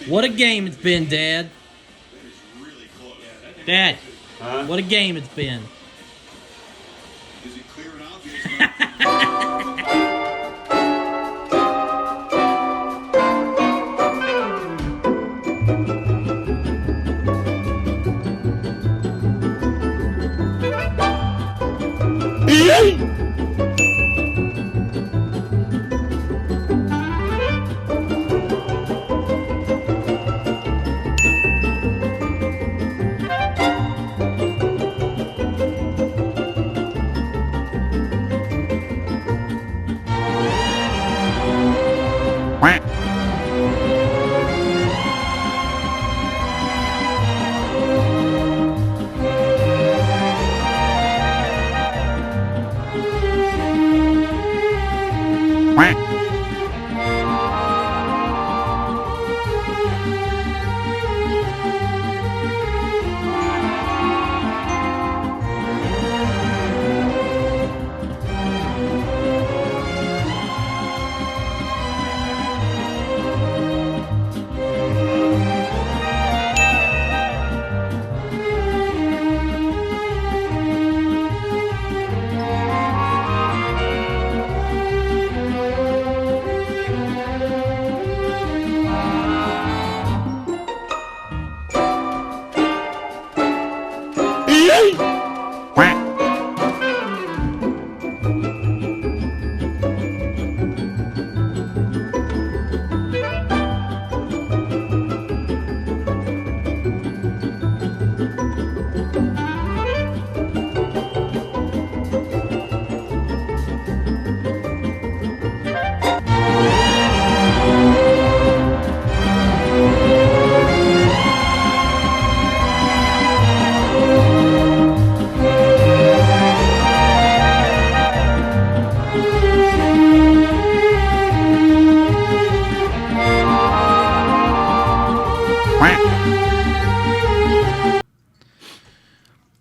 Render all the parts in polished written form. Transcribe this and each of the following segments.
What a game it's been, Dad. Dad, what a game it's been. Is it clear and obvious?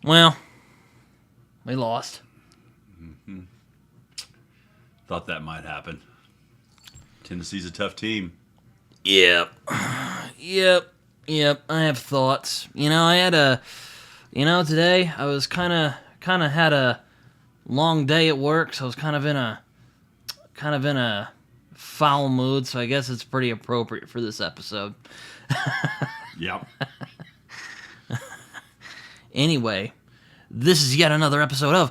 Well, we lost. Mm-hmm. Thought that might happen. Tennessee's a tough team. Yep. I have thoughts. Today I was kind of had a long day at work, so I was kind of in a foul mood. So I guess it's pretty appropriate for this episode. Yep. Anyway, this is yet another episode of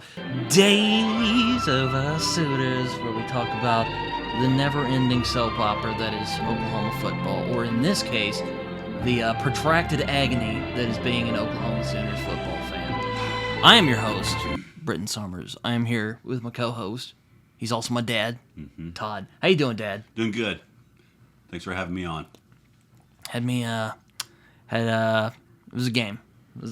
Days of Us Sooners, where we talk about the never-ending soap opera that is Oklahoma football, or in this case, the protracted agony that is being an Oklahoma Sooners football fan. I am your host, Britton Summers. I am here with my co-host. He's also my dad, Todd. How you doing, Dad? Doing good. Thanks for having me on. It was a game.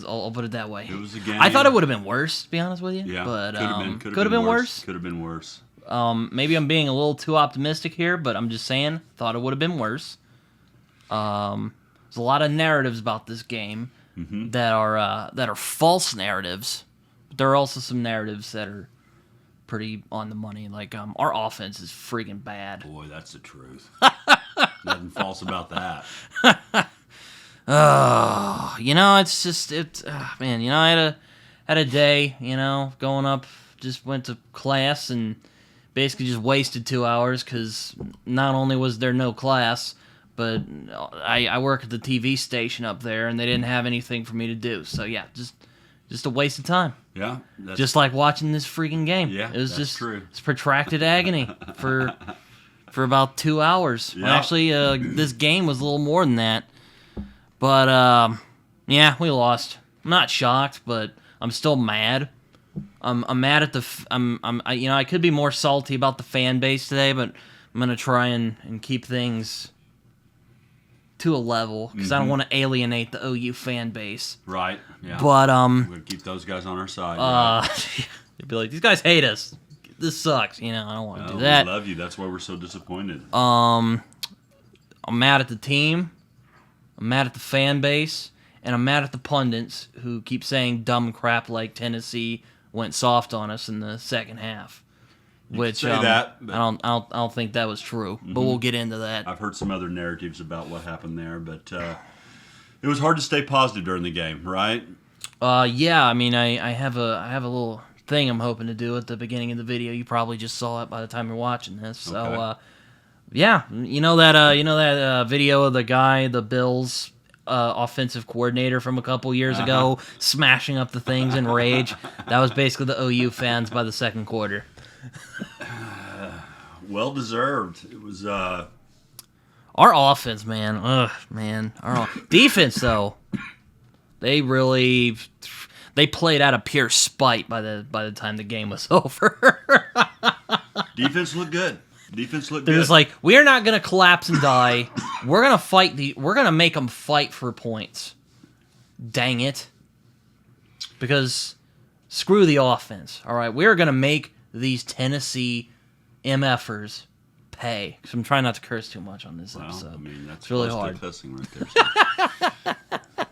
I'll put it that way. It was a game. I thought it would have been worse, to be honest with you. Yeah, but could have been worse. Could have been worse. Maybe I'm being a little too optimistic here, but I'm just saying, thought it would have been worse. There's a lot of narratives about this game that are false narratives. But there are also some narratives that are pretty on the money. Like our offense is freaking bad. Boy, that's the truth. Nothing false about that. It's just man. I had a day. Going up, just went to class and basically just wasted 2 hours because not only was there no class, but I work at the TV station up there and they didn't have anything for me to do. So yeah, just a waste of time. Yeah, just like watching this freaking game. Yeah, it was that's just true. It's protracted agony for about 2 hours. Yep. Well, actually, this game was a little more than that. But yeah, we lost. I'm not shocked, but I'm still mad. I'm mad at I could be more salty about the fan base today, but I'm gonna try and keep things to a level because I don't want to alienate the OU fan base. Right. Yeah. But we're gonna keep those guys on our side. They'd be like, these guys hate us. This sucks. I don't want to do that. We love you. That's why we're so disappointed. I'm mad at the team. I'm mad at the fan base, and I'm mad at the pundits who keep saying dumb crap like Tennessee went soft on us in the second half. which say that, but I don't think that was true. But we'll get into that. I've heard some other narratives about what happened there, but it was hard to stay positive during the game, right? Yeah, I mean, I have a little thing I'm hoping to do at the beginning of the video. You probably just saw it by the time you're watching this. So, Okay. yeah, you know that video of the guy, the Bills offensive coordinator from a couple years ago, smashing up the things in rage. That was basically the OU fans by the second quarter. Well deserved. It was Our offense, man. Ugh, man. Defense, though, they played out of pure spite by the time the game was over. defense looked good. They're good. just like, we're not gonna collapse and die. We're gonna make them fight for points. Dang it! Because screw the offense. All right, we're gonna make these Tennessee MFers pay. Because I'm trying not to curse too much on this episode. I mean, that's it's really close hard. to pissing right there. So.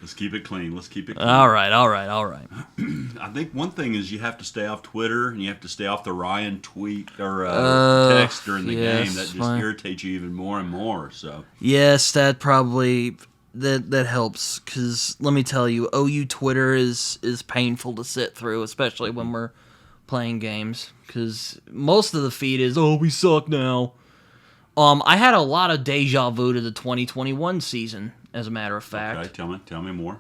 Let's keep it clean. All right. I think one thing is you have to stay off Twitter and you have to stay off the Ryan tweet or text during the game. That just irritates you even more and more. So yes, that probably that helps, because let me tell you, OU Twitter is painful to sit through, especially when we're playing games, because most of the feed is, oh, we suck now. I had a lot of deja vu to the 2021 season, as a matter of fact. okay, tell me more.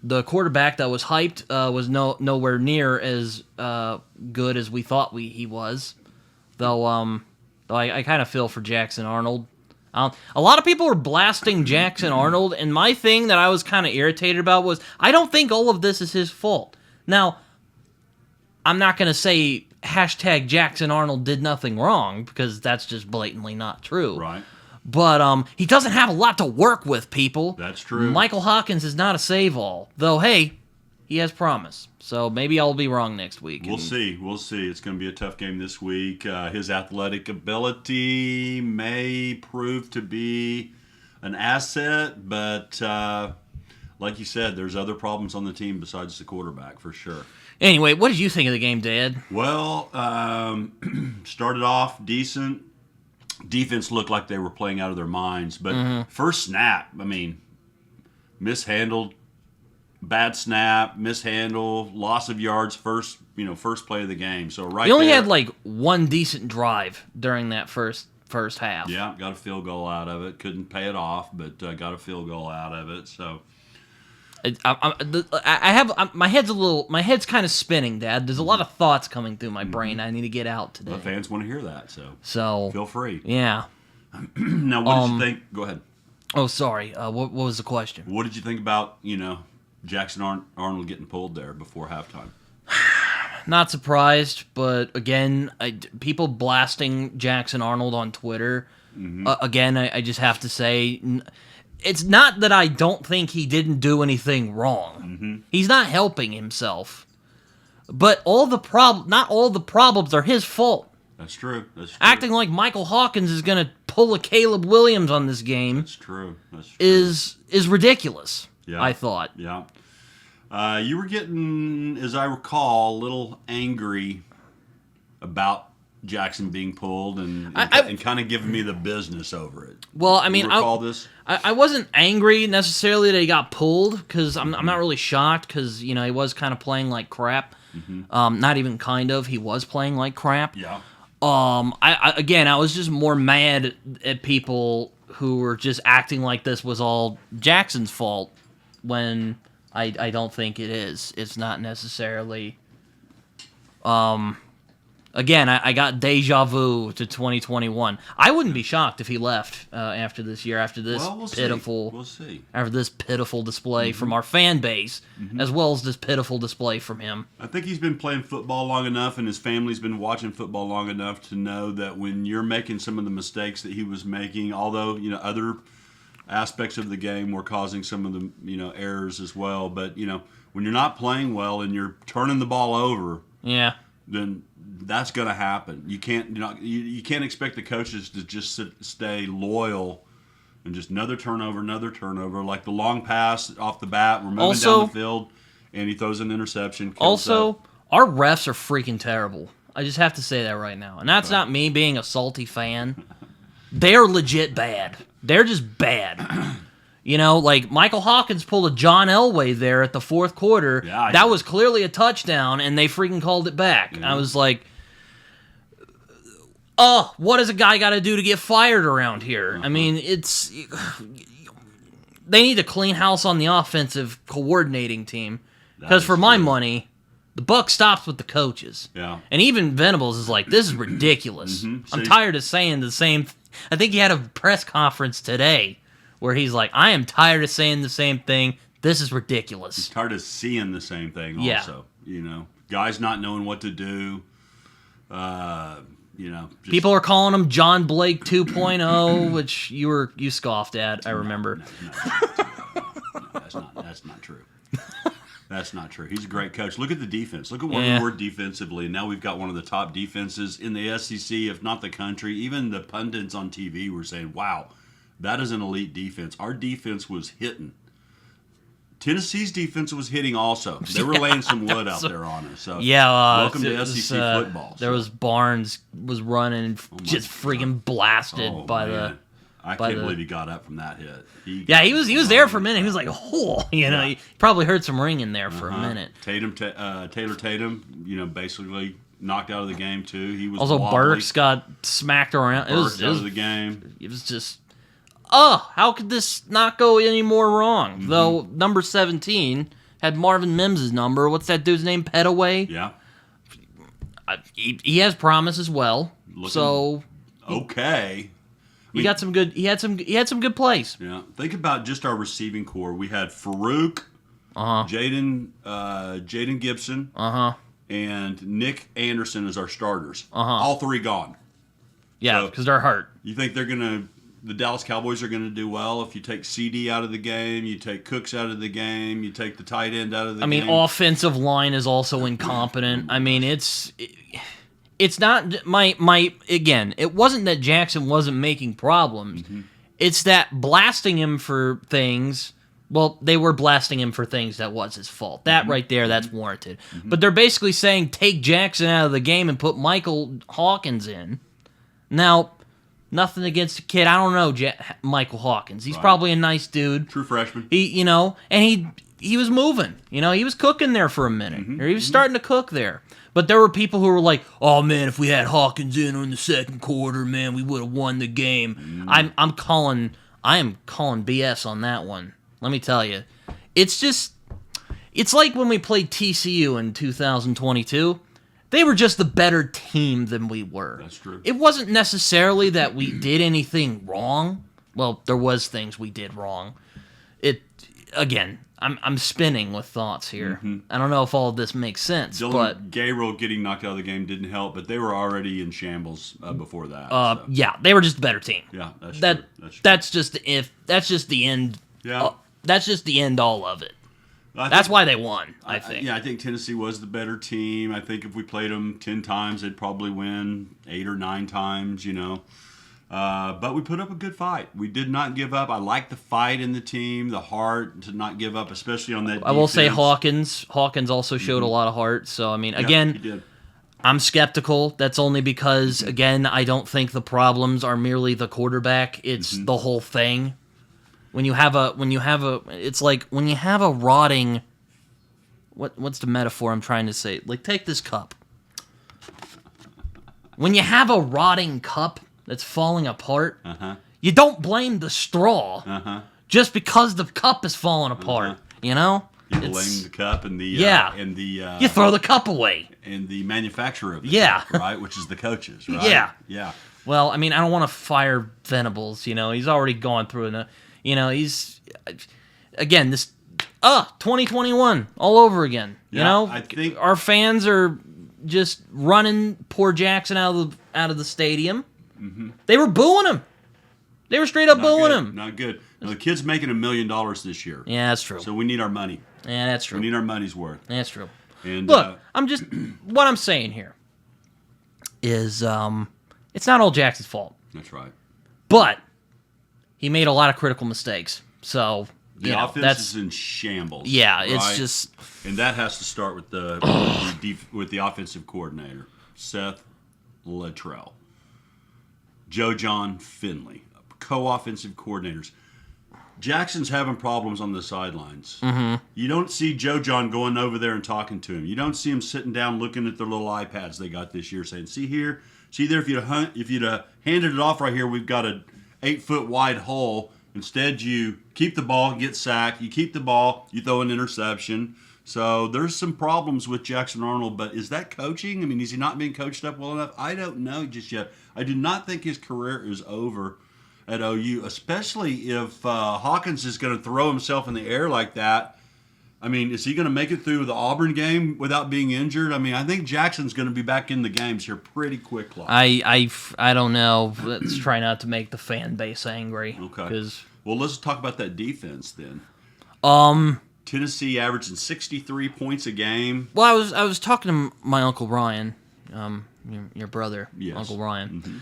The quarterback that was hyped was nowhere near as good as we thought he was. Though I kind of feel for Jackson Arnold. A lot of people were blasting Jackson Arnold, and my thing that I was kind of irritated about was, I don't think all of this is his fault. Now, I'm not going to say hashtag Jackson Arnold did nothing wrong, because that's just blatantly not true. Right. But he doesn't have a lot to work with, people. That's true. Michael Hawkins is not a save-all. Though, hey, he has promise. So maybe I'll be wrong next week. We'll see. It's going to be a tough game this week. His athletic ability may prove to be an asset, but like you said, there's other problems on the team besides the quarterback, for sure. Anyway, what did you think of the game, Dad? Well, started off decent. Defense looked like they were playing out of their minds, but first snap, I mean, mishandled, bad snap, mishandle, loss of yards, first play of the game. So We only had like one decent drive during that first half. Yeah, got a field goal out of it. Couldn't pay it off, but got a field goal out of it. So my head's kind of spinning, Dad. There's a lot of thoughts coming through my brain I need to get out today. the fans want to hear that, So feel free. yeah. Now, what did you think? Go ahead. Oh, sorry. What was the question? What did you think about Jackson Arnold getting pulled there before halftime? Not surprised, but again, people blasting Jackson Arnold on Twitter. Again, I just have to say, it's not that I don't think he didn't do anything wrong. He's not helping himself. But not all the problems are his fault. That's true. Acting like Michael Hawkins is going to pull a Caleb Williams on this game That's true. is ridiculous, Yeah. I thought. Yeah. You were getting, as I recall, a little angry about Jackson being pulled and kind of giving me the business over it. Well, I mean, you recall this? I wasn't angry necessarily that he got pulled, because I'm not really shocked, because he was kind of playing like crap. Not even kind of. He was playing like crap. Yeah. I was just more mad at people who were just acting like this was all Jackson's fault, when I don't think it is. It's not necessarily. Again, I got deja vu to 2021. I wouldn't be shocked if he left after this year, after this We'll see. after this pitiful display from our fan base, as well as this pitiful display from him. I think he's been playing football long enough, and his family's been watching football long enough to know that when you're making some of the mistakes that he was making, although other aspects of the game were causing some of the errors as well, but when you're not playing well and you're turning the ball over, Yeah. then that's going to happen. You can't you can't expect the coaches to just stay loyal and just another turnover, like the long pass off the bat. We're moving down the field, and he throws an interception. Also, our refs are freaking terrible. I just have to say that right now. And that's not me being a salty fan. They're legit bad. They're just bad. You know, like Michael Hawkins pulled a John Elway there at the fourth quarter. Yeah, that was clearly a touchdown, and they freaking called it back. Yeah. I was like, oh, what does a guy got to do to get fired around here? I mean, they need to clean house on the offensive coordinating team. Because for my money, the buck stops with the coaches. Yeah. And even Venables is like, this is ridiculous. Mm-hmm. I'm tired of saying the same. I think he had a press conference today where he's like, I am tired of saying the same thing. This is ridiculous. Tired of seeing the same thing Yeah. also. You know, guys not knowing what to do. You know, just, People are calling him John Blake 2.0, which you scoffed at, I remember. No, that's not true. That's not true. He's a great coach. Look at the defense. Look at where Yeah. we were defensively. And now we've got one of the top defenses in the SEC, if not the country. Even the pundits on TV were saying, wow, that is an elite defense. Our defense was hitting. Tennessee's defense was hitting also. They were laying some wood out there on us. So welcome to SEC football. There was Barnes was running, just freaking blasted by man. I by can't the- believe he got up from that hit. He was there for a minute. He was like, oh, you know, he probably heard some ringing there for a minute. Taylor Tatum, you know, basically knocked out of the game too. He was Also, wobbly. Burks got smacked around. Burks out of the game. It was just, how could this not go any more wrong? Mm-hmm. Though number 17 had Marvin Mims' number. What's that dude's name? Petaway. Yeah. He has promise as well. So Okay. he got some good. He had some good plays. Yeah. Think about just our receiving core. We had Farouk, Jaden Gibson, and Nick Anderson as our starters. All three gone. Yeah, So- because they're hurt. You think the Dallas Cowboys are going to do well if you take CD out of the game, you take Cooks out of the game, you take the tight end out of the game? Offensive line is also incompetent. I mean, it's not my again. It wasn't that Jackson wasn't making problems. It's that blasting him for things. Well, they were blasting him for things that was his fault. That right there, that's warranted. But they're basically saying take Jackson out of the game and put Michael Hawkins in. Now, nothing against the kid. I don't know Michael Hawkins. He's probably a nice dude. True freshman. He was moving. He was cooking there for a minute. Or he was starting to cook there. But there were people who were like, "Oh man, if we had Hawkins in the second quarter, man, we would have won the game." I am calling BS on that one. Let me tell you, it's like when we played TCU in 2022. They were just the better team than we were. That's true. It wasn't necessarily that we did anything wrong. Well, there was things we did wrong. I'm spinning with thoughts here. I don't know if all of this makes sense, but Gabriel getting knocked out of the game didn't help, but they were already in shambles before that. So. yeah, they were just a better team. Yeah, that's That true. True. that's just the end. Yeah. That's just the end all of it. I That's think- why they won, I think. I think Tennessee was the better team. I think if we played them 10 times, they'd probably win 8 or 9 times, you know. But we put up a good fight. We did not give up. I like the fight in the team, the heart to not give up, especially on that I will say defense. Hawkins also showed a lot of heart. So, I mean, Yeah, again, he did. I'm skeptical. That's only because, again, I don't think the problems are merely the quarterback. It's the whole thing. It's like when you have a rotting. What's the metaphor I'm trying to say? Like, take this cup. When you have a rotting cup that's falling apart, you don't blame the straw just because the cup is falling apart. You know, You blame the cup and the you throw the cup away. and the manufacturer of the Yeah. cup, right, which is the coaches, right? Yeah. Well, I mean, I don't want to fire Venables. He's already gone through enough. He's again this 2021 all over again. Yeah, I think our fans are just running poor Jackson out of the stadium. They were booing him. They were straight up booing him. Not good. Now, the kid's making $1 million this year. Yeah, that's true. So we need our money. Yeah, that's true. We need our money's worth. That's true. And Look, what I'm saying here is it's not all Jackson's fault. That's right. But he made a lot of critical mistakes. So The offense is in shambles. Yeah, it's right? just and that has to start with the with the offensive coordinator. Seth Luttrell, Joe John Finley, co-offensive coordinators. Jackson's having problems on the sidelines. Mm-hmm. You don't see Joe John going over there and talking to him. You don't see him sitting down looking at their little iPads they got this year saying, see here, see there, if you'd have handed it off right here, we've got a 8-foot wide hole. Instead, you keep the ball, get sacked. You keep the ball, you throw an interception. So there's some problems with Jackson Arnold, but is that coaching? I mean, is he not being coached up well enough? I don't know just yet. I do not think his career is over at OU, especially if Hawkins is going to throw himself in the air like that. I mean, is he going to make it through the Auburn game without being injured? I mean, I think Jackson's going to be back in the games here pretty quickly. I don't know. Let's try not to make the fan base angry. Okay. Well, let's talk about that defense then. Tennessee averaging 63 points a game. Well, I was talking to my Uncle Ryan, your brother, Yes. Uncle Ryan. Mm-hmm.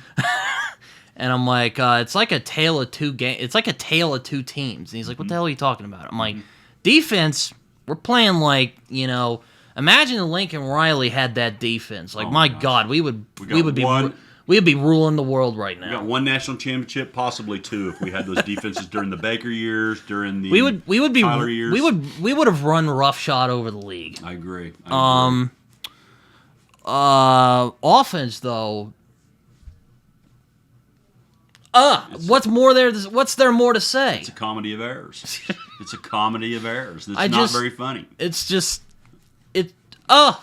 And I'm like, it's like a tale of two It's like a tale of two teams. And he's like, what the hell are you talking about? I'm like, defense, we're playing like, imagine if Lincoln Riley had that defense. Like, my God, we would be ruling the world right now. We got one national championship, possibly two, if we had those defenses during the Baker years, during the Tyler years. We would have run roughshod over the league. I agree. Offense though. What's there more to say? It's a comedy of errors. It's a comedy of errors. It's not very funny. It's just I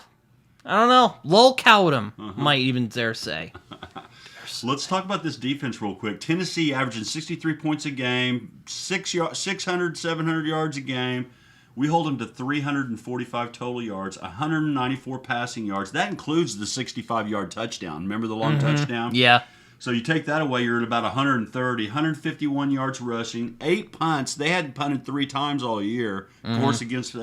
don't know. Lol Cowdham might even dare say. Let's talk about this defense real quick. Tennessee averaging 63 points a game, 600, 700 yards a game. We hold them to 345 total yards, 194 passing yards. That includes the 65-yard touchdown. Remember the long touchdown? Yeah. So you take that away, you're at about 130, 151 yards rushing, 8 punts. They hadn't punted 3 times all year, of course, against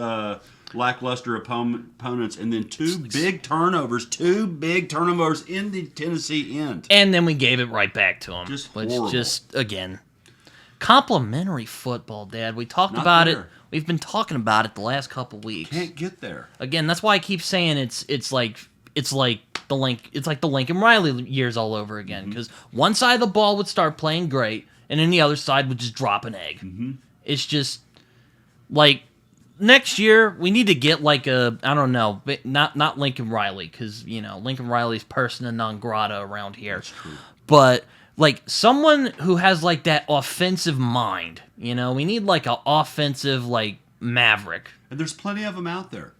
lackluster opponents, and then 2 big turnovers in the Tennessee end. And then we gave it right back to them. Just horrible. Again, complimentary football, Dad. We talked about it. We've been talking about it the last couple weeks. Can't get there. Again, that's why I keep saying it's like the Lincoln Riley years all over again, because one side of the ball would start playing great, and then the other side would just drop an egg. It's just like next year we need to get like I don't know, not Lincoln Riley, because Lincoln Riley's persona non grata around here. That's true. But like someone who has like that offensive mind. We need like an offensive like maverick. And there's plenty of them out there.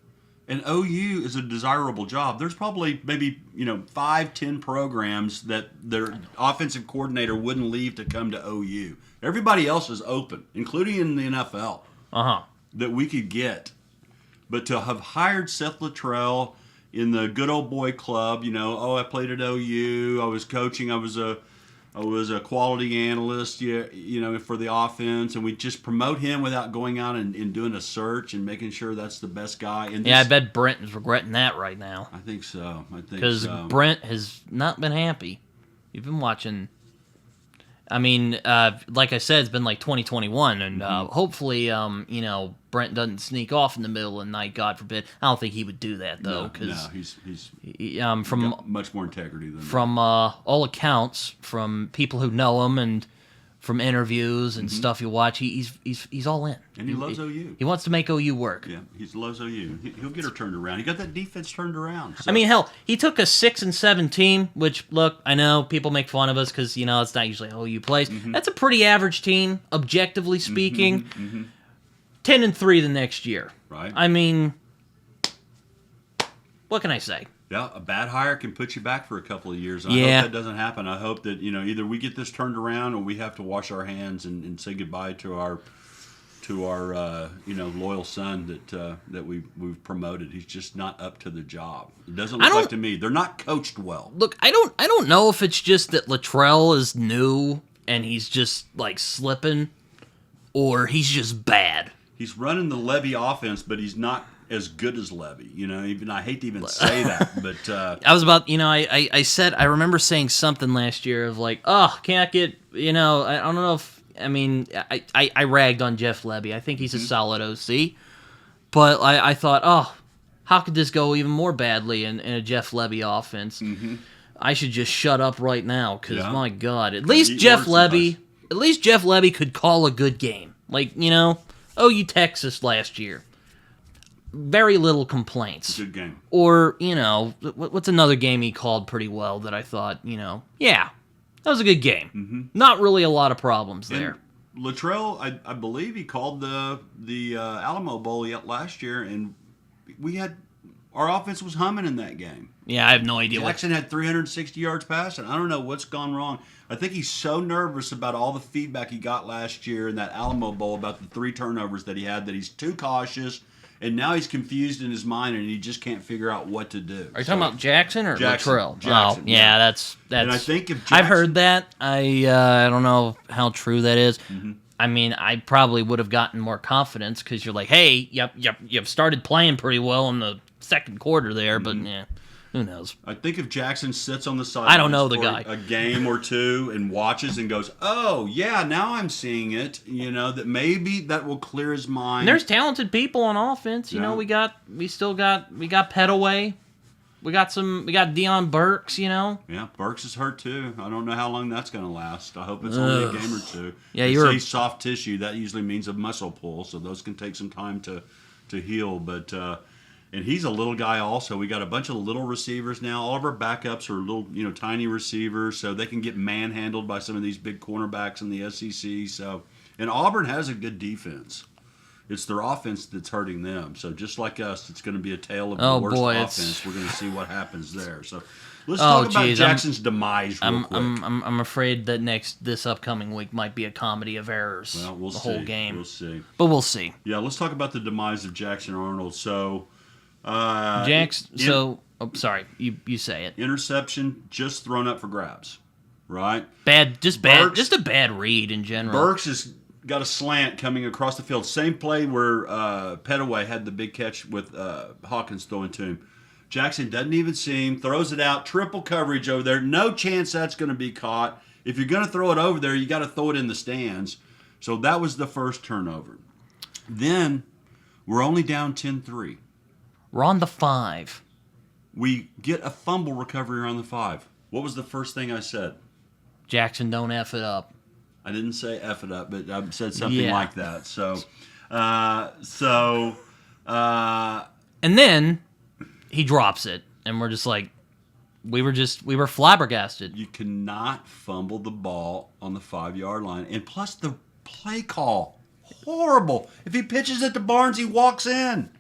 And OU is a desirable job. There's probably maybe 5-10 programs that their offensive coordinator wouldn't leave to come to OU. Everybody else is open, including in the NFL, that we could get. But to have hired Seth Luttrell in the good old boy club, I played at OU, I was coaching, I was a quality analyst, for the offense, and we just promote him without going out and doing a search and making sure that's the best guy. And I bet Brent is regretting that right now. I think so. Because Brent has not been happy. You've been watching. I mean, like I said, it's been like 2021, and hopefully, Brent doesn't sneak off in the middle of the night. God forbid. I don't think he would do that though. No, he's from got much more integrity than from all accounts, from people who know him and from interviews and stuff you watch. He's all in, and he loves OU. He wants to make OU work. Yeah, he loves OU. He'll get her turned around. He got that defense turned around. So. I mean, hell, he took a 6-7 team, which look, I know people make fun of us because it's not usually how OU plays. That's a pretty average team, objectively speaking. 10-3 the next year. Right. I mean, what can I say? Yeah, a bad hire can put you back for a couple of years. I hope that doesn't happen. I hope that either we get this turned around or we have to wash our hands and say goodbye to our loyal son that we've promoted. He's just not up to the job. It doesn't look like to me. They're not coached well. Look, I don't know if it's just that Luttrell is new and he's just like slipping, or he's just bad. He's running the Levy offense, but he's not as good as Levy. Even I hate to even say that, but I was about I said I remember saying something last year of like, can't get I don't know if I ragged on Jeff Levy. I think he's a solid OC, but I thought how could this go even more badly in a Jeff Lebby offense? Mm-hmm. I should just shut up right now because Yeah. my God, at least Eat Jeff words sometimes. Lebby, at least Jeff Lebby could call a good game. Like, OU Texas last year. Very little complaints. Good game. Or, what's another game he called pretty well that I thought, yeah, that was a good game. Mm-hmm. Not really a lot of problems there. Luttrell, I believe he called the Alamo Bowl last year, and our offense was humming in that game. Yeah, I have no idea Jackson had 360 yards passing. I don't know what's gone wrong. I think he's so nervous about all the feedback he got last year in that Alamo Bowl about the 3 turnovers that he had that he's too cautious, and now he's confused in his mind and he just can't figure out what to do. Are you talking about Jackson or Luttrell? Jackson, oh, yeah, that's. And I think if Jackson, I've heard that. I don't know how true that is. Mm-hmm. I mean, I probably would have gotten more confidence because you're like, hey, you've started playing pretty well in the second quarter there, but yeah, who knows? I think if Jackson sits on the sidelines I don't know the for guy. a game or two and watches and goes, oh, yeah, now I'm seeing it, that maybe that will clear his mind. And there's talented people on offense. You know, we got Petaway. We got Deion Burks, Yeah, Burks is hurt too. I don't know how long that's going to last. I hope it's only a game or two. Yeah, they say soft tissue. That usually means a muscle pull, so those can take some time to heal. But and he's a little guy also. We got a bunch of little receivers now. All of our backups are little, tiny receivers, so they can get manhandled by some of these big cornerbacks in the SEC. So, and Auburn has a good defense. It's their offense that's hurting them. So just like us, it's going to be a tale of the worst offense. We're going to see what happens there. So let's talk about Jackson's demise real quick. I'm afraid that this upcoming week might be a comedy of errors. Well, we'll see. Whole game. We'll see. But we'll see. Yeah, let's talk about the demise of Jackson Arnold. So, sorry, you say it. Interception just thrown up for grabs, right? Just a bad read in general. Burks has got a slant coming across the field. Same play where Petaway had the big catch with Hawkins throwing to him. Jackson doesn't even see him, throws it out, triple coverage over there. No chance that's going to be caught. If you're going to throw it over there, you got to throw it in the stands. So that was the first turnover. Then we're only down 10-3. We're on the 5. We get a fumble recovery on the 5. What was the first thing I said? Jackson, don't F it up. I didn't say F it up, but I said something like that. So, and then he drops it, and we're just like, we were flabbergasted. You cannot fumble the ball on the 5-yard line, and plus the play call, horrible. If he pitches it to Barnes, he walks in,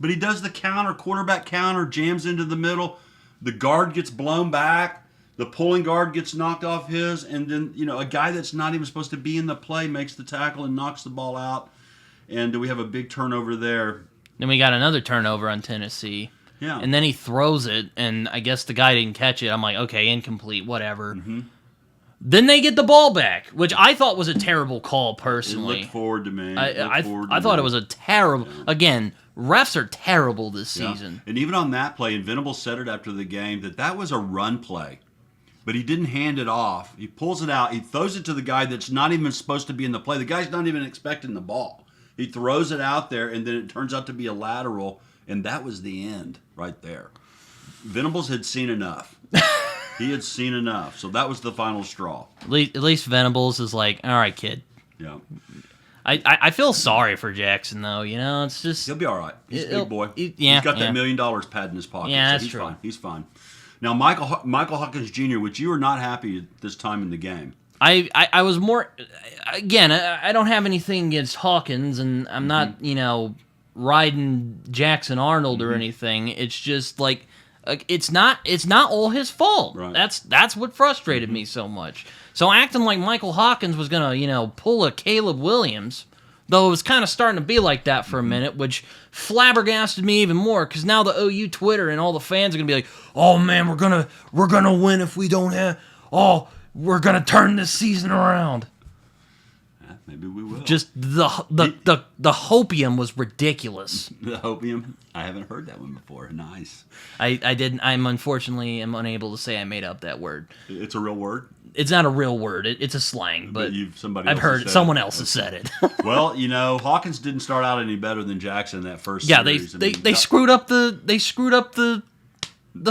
but he does the quarterback counter, jams into the middle. The guard gets blown back. The pulling guard gets knocked off his, and then, a guy that's not even supposed to be in the play makes the tackle and knocks the ball out. And we have a big turnover there. Then we got another turnover on Tennessee. Yeah. And then he throws it, and I guess the guy didn't catch it. I'm like, okay, incomplete, whatever. Mm-hmm. Then they get the ball back, which I thought was a terrible call, personally. It looked forward to me. I thought it was a terrible... Yeah. Again, refs are terrible this season. And even on that play, and Venables said it after the game, that was a run play. But he didn't hand it off. He pulls it out. He throws it to the guy that's not even supposed to be in the play. The guy's not even expecting the ball. He throws it out there, and then it turns out to be a lateral, and that was the end right there. Venables had seen enough. He had seen enough, so that was the final straw. At least Venables is like, all right, kid. Yeah. I feel sorry for Jackson, though. It's just... He'll be all right. He's a big boy. He's got that $1 million pad in his pocket. Yeah, so that's he's true. Fine. He's fine. Now, Michael Hawkins Jr., which you were not happy at this time in the game. I was more... Again, I don't have anything against Hawkins, and I'm not, riding Jackson Arnold or anything. It's just, like, it's not all his fault. Right. That's what frustrated me so much. So acting like Michael Hawkins was going to, pull a Caleb Williams... Though it was kind of starting to be like that for a minute, which flabbergasted me even more, because now the OU Twitter and all the fans are going to be like, oh, man, we're gonna win if we don't have... Oh, we're going to turn this season around. Yeah, maybe we will. Just the hopium was ridiculous. The hopium? I haven't heard that one before. Nice. I didn't... I'm unfortunately unable to say I made up that word. It's a real word? It's not a real word. It's a slang, but somebody I've else heard has said someone it. else has said it. Well, Hawkins didn't start out any better than Jackson in that first Yeah, series. they screwed up the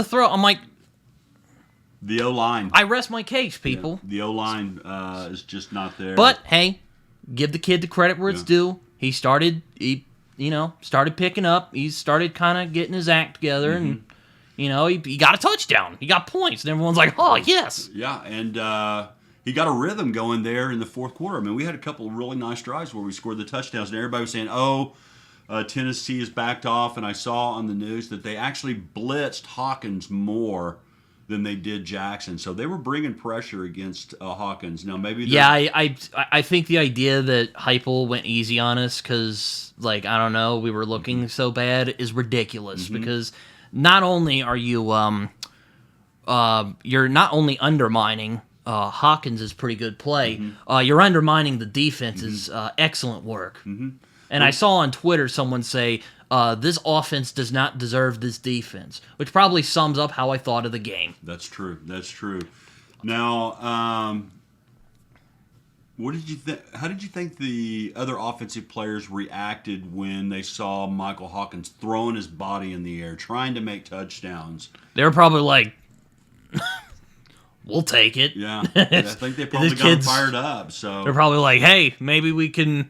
throw. I'm like, the O-line. I rest my case, people. The O-line is just not there. But hey, give the kid the credit where it's due. He started picking up. He started kind of getting his act together, and he got a touchdown. He got points, and everyone's like, "Oh, yes." Yeah, and he got a rhythm going there in the fourth quarter. I mean, we had a couple of really nice drives where we scored the touchdowns, and everybody was saying, Tennessee has backed off, and I saw on the news that they actually blitzed Hawkins more than they did Jackson. So they were bringing pressure against Hawkins. Now, maybe... Yeah, I think the idea that Heupel went easy on us because, I don't know, we were looking so bad is ridiculous because not only are you... you're not only undermining Hawkins' pretty good play, you're undermining the defense's excellent work. And I saw on Twitter someone say, this offense does not deserve this defense, which probably sums up how I thought of the game. That's true. Now, what did you think? How did you think the other offensive players reacted when they saw Michael Hawkins throwing his body in the air, trying to make touchdowns? They were probably like, we'll take it. Yeah, I think they probably got him fired up. So they're probably like, hey, maybe we could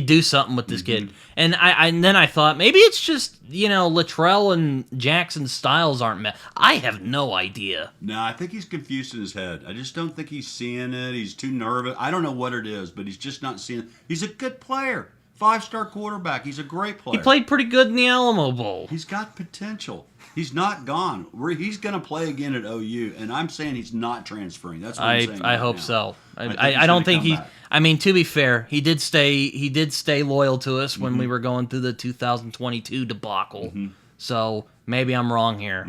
do something with this kid. And then I thought maybe it's just Luttrell and Jackson's styles aren't met. I have no idea. No, I think he's confused in his head. I just don't think he's seeing it. He's too nervous. I don't know what it is, but he's just not seeing it. He's a good player, 5-star quarterback. He's a great player. He played pretty good in the Alamo Bowl. He's got potential. He's not gone. He's going to play again at OU, and I'm saying he's not transferring. That's what I'm saying. I hope so. I don't think he. I mean, to be fair, he did stay loyal to us when we were going through the 2022 debacle. So maybe I'm wrong here.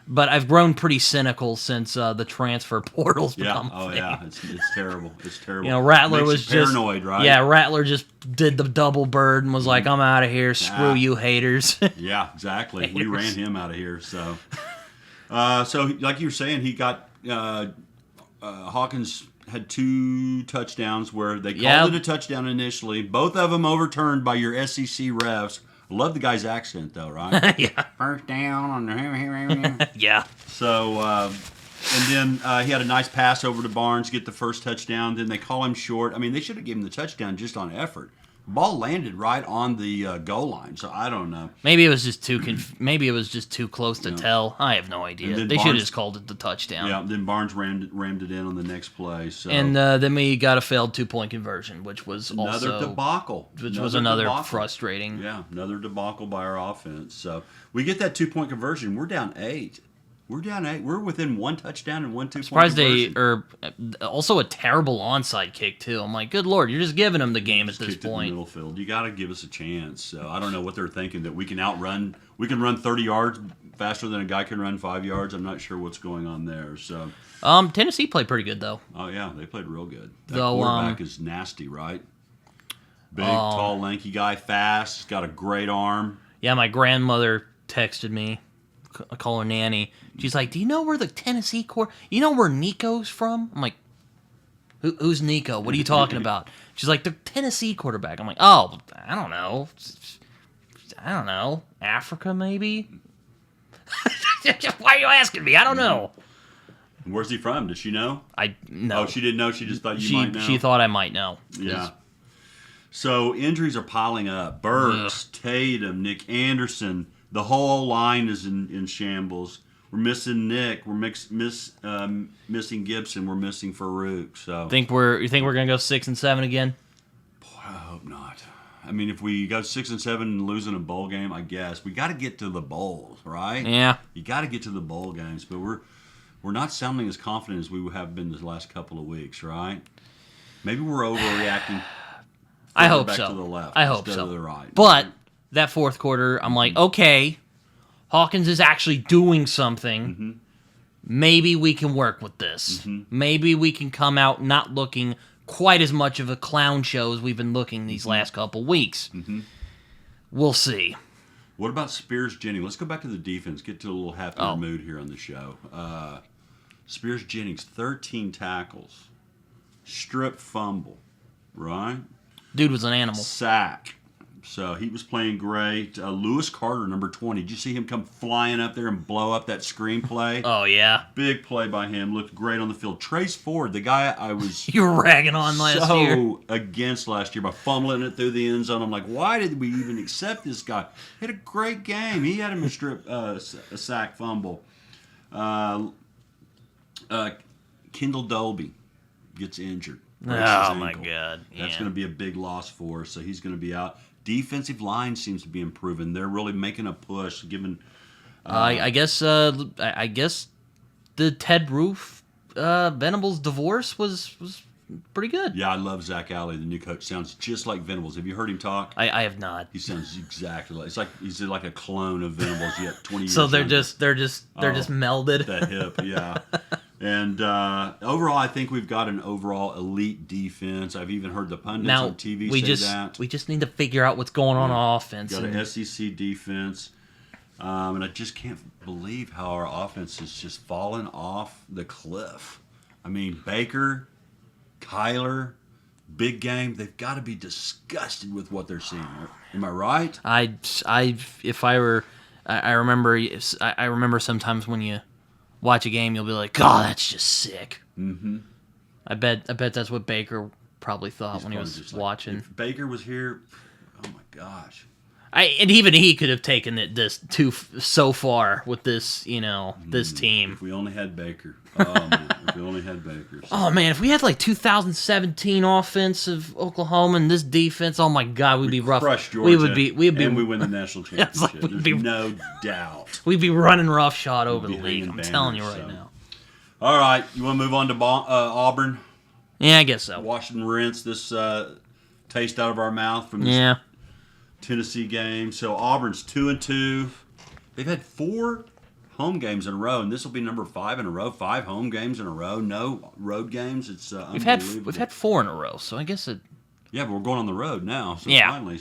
But I've grown pretty cynical since the transfer portal's become a thing. Yeah, it's terrible. It's terrible. Rattler Makes was you just paranoid, right? Yeah, Rattler just did the double bird and was like, "I'm out of here. Screw you, haters." Yeah, exactly. We Haters. ran him out of here. So, like you were saying, he got Hawkins had 2 touchdowns where they called it a touchdown initially. Both of them overturned by your SEC refs. I love the guy's accent, though, right? Yeah. First down on the... Yeah. So, and then he had a nice pass over to Barnes, get the first touchdown. Then they call him short. I mean, they should have given him the touchdown just on effort. Ball landed right on the goal line, so I don't know. Maybe it was just too close to tell. I have no idea. They should have just called it the touchdown. Yeah, then Barnes rammed it in on the next play. So. And then we got a failed 2-point conversion, which was another debacle. Which was another frustrating. Yeah, another debacle by our offense. So we get that 2-point conversion. We're down 8. We're within 1 touchdown and 1 2-point Surprised conversion. they are also a terrible onside kick too. I'm like, good lord, you're just giving them the game at this Kicked it in point. the middle field. You got to give us a chance. So I don't know what they're thinking, that we can outrun. We can run 30 yards faster than a guy can run 5 yards. I'm not sure what's going on there. So Tennessee played pretty good though. oh yeah, they played real good. That Though, quarterback is nasty, right? Big, tall, lanky guy, fast. He's got a great arm. Yeah, my grandmother texted me. I call her Nanny. She's like, "Do you know where the Tennessee You know where Nico's from?" I'm like, "Who's Nico? What are you talking about?" She's like, "The Tennessee quarterback." I'm like, "Oh, I don't know. Africa maybe." Why are you asking me? I don't know. Where's he from? Does she know? No. Oh, she didn't know. She just thought you might know. She thought I might know. Yeah. So injuries are piling up. Burks, Tatum, Nick Anderson. The whole line is in shambles. We're missing Nick. We're missing Gibson. We're missing Farouk. So You think we're gonna go 6 and 7 again? Boy, I hope not. I mean, if we go 6 and 7 and losing a bowl game, I guess we got to get to the bowls, right? Yeah. You got to get to the bowl games, but we're not sounding as confident as we have been the last couple of weeks, right? Maybe we're overreacting. I hope back so. To the left I hope instead so. of the right. But that fourth quarter, I'm like, okay, Hawkins is actually doing something. Maybe we can work with this. Maybe we can come out not looking quite as much of a clown show as we've been looking these last couple weeks. We'll see. What about Spears Jennings? Let's go back to the defense. Get to a little happier mood here on the show. Spears Jennings, 13 tackles. Strip fumble, right? Dude was an animal. Sack. So he was playing great. Lewis Carter, number 20. Did you see him come flying up there and blow up that screenplay? Oh, yeah. Big play by him. Looked great on the field. Trace Ford, the guy I was You were ragging on last year. so against last year by fumbling it through the end zone. I'm like, why did we even accept this guy? He had a great game. He had him a sack fumble. Kendall Dolby gets injured. Breaks his Oh, my ankle. God. That's Yeah. going to be a big loss for us, so he's going to be out. Defensive line seems to be improving. They're really making a push, giving... I guess the Ted Roof Venables divorce was pretty good. Yeah, I love Zach Alley, the new coach. Sounds just like Venables. Have you heard him talk? I have not. He sounds exactly like... It's like he's like a clone of Venables, yet 20 years So they're younger. just melded. That hip, yeah. And overall, I think we've got an overall elite defense. I've even heard the pundits Now on TV we say that. we just need to figure out what's going on offense. Got and- an SEC defense. And I just can't believe how our offense has just fallen off the cliff. I mean, Baker, Kyler, big game. They've got to be disgusted with what they're seeing. Am I right? I remember sometimes when you watch a game, you'll be like, "God, that's just sick." Mm-hmm. I bet that's what Baker probably thought when he Probably was just like, watching. if Baker was here, oh my gosh. And even he could have taken it so far with this, this team. If we only had Baker. Oh, man. If we only had Baker. So. Oh man, if we had like 2017 offense of Oklahoma and this defense, oh my God, we'd be rough. Crush Georgia, We would be, and we win the national It's like championship. we'd There's be- no doubt. we'd be running roughshod over We'd the be league. hanging I'm telling you right banners, so. now. All right, you want to move on to Auburn? Yeah, I guess so. Washington rinse this taste out of our mouth from this Yeah. Tennessee game. So Auburn's 2-2. They've had 4 home games in a row, and this will be number 5 in a row. 5 home games in a row, no road games. It's We've unbelievable. had 4 in a row, so I guess it. Yeah, but we're going on the road now. So Yeah. finally,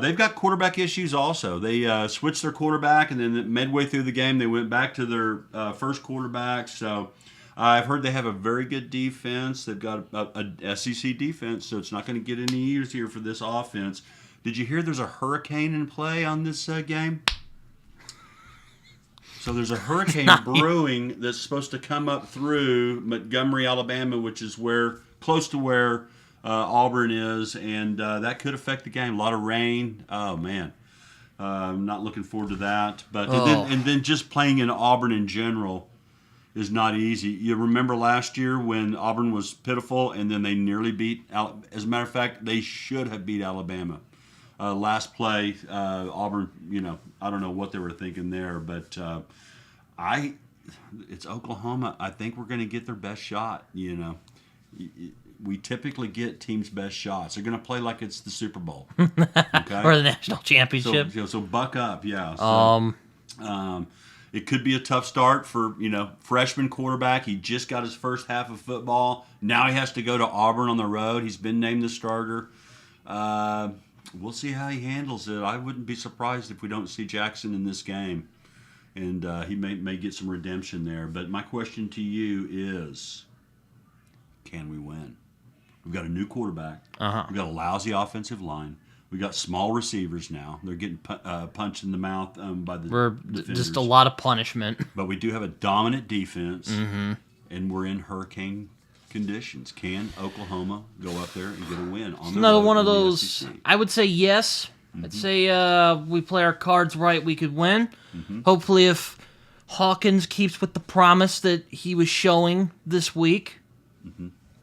they've got quarterback issues also. They switched their quarterback, and then midway through the game, they went back to their first quarterback. So I've heard they have a very good defense. They've got a SEC defense, so it's not going to get any easier for this offense. Did you hear there's a hurricane in play on this game? So there's a hurricane brewing that's supposed to come up through Montgomery, Alabama, which is close to where Auburn is, and that could affect the game. A lot of rain. Oh man, I'm not looking forward to that. But and then just playing in Auburn in general is not easy. You remember last year when Auburn was pitiful, and then they nearly beat. As a matter of fact, they should have beat Alabama. Last play, Auburn. I don't know what they were thinking there, but it's Oklahoma. I think we're going to get their best shot. We typically get teams' best shots. They're going to play like it's the Super Bowl, okay? Or the national championship. So buck up, yeah. So, it could be a tough start for freshman quarterback. He just got his first half of football. Now he has to go to Auburn on the road. He's been named the starter. We'll see how he handles it. I wouldn't be surprised if we don't see Jackson in this game, and he may get some redemption there. But my question to you is, can we win? We've got a new quarterback. We've got a lousy offensive line. We've got small receivers now. They're getting punched in the mouth by the defenders. Just a lot of punishment. But we do have a dominant defense, and we're in hurricane conditions. Can Oklahoma go up there and get a win on the Another road one of in the those. SEC? I would say yes. I'd say we play our cards right, we could win. Hopefully, if Hawkins keeps with the promise that he was showing this week,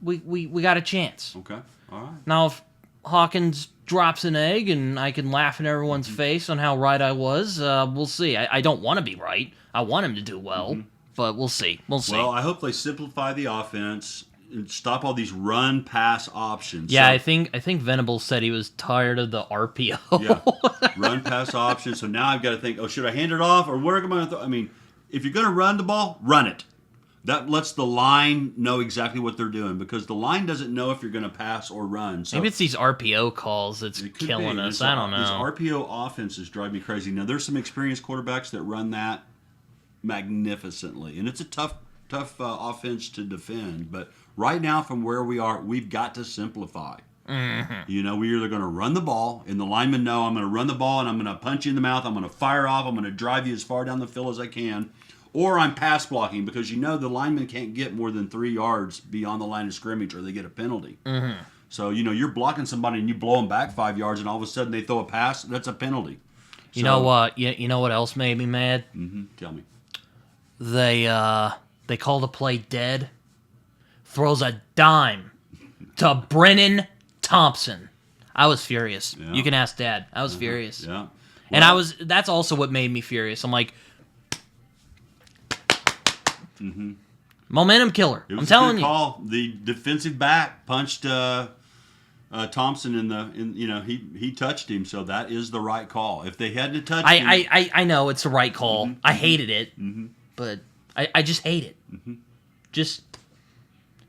we got a chance. Okay, all right. Now, if Hawkins drops an egg and I can laugh in everyone's face on how right I was, we'll see. I don't want to be right. I want him to do well, but we'll see. We'll see. Well, I hope they simplify the offense and stop all these run-pass options. Yeah, So- I think Venables said he was tired of the RPO. Yeah, run-pass options. So now I've got to think, should I hand it off or where am I going to throw? I mean, if you're going to run the ball, run it. That lets the line know exactly what they're doing because the line doesn't know if you're going to pass or run. So Maybe it's these RPO calls that's it could killing be. us. These I don't know. These RPO offenses drive me crazy. Now, there's some experienced quarterbacks that run that magnificently, and it's a tough offense to defend. But right now, from where we are, we've got to simplify. Mm-hmm. You know, we're either going to run the ball, and the linemen know I'm going to run the ball, and I'm going to punch you in the mouth. I'm going to fire off. I'm going to drive you as far down the field as I can. Or I'm pass blocking, because you know the linemen can't get more than 3 yards beyond the line of scrimmage or they get a penalty. Mm-hmm. So, you know, you're blocking somebody and you blow them back 5 yards, and all of a sudden they throw a pass. That's a penalty. You know what? You know what else made me mad? Tell me. They called a play dead. Throws a dime to Brennan Thompson. I was furious. Yeah. You can ask Dad. I was furious. Yeah. And that's also what made me furious. I'm like, momentum killer. It was I'm telling a good you. call. The defensive back punched Thompson he touched him, so that is the right call. If they hadn't touched him, I know it's the right call. I hated it, but I just hate it. Just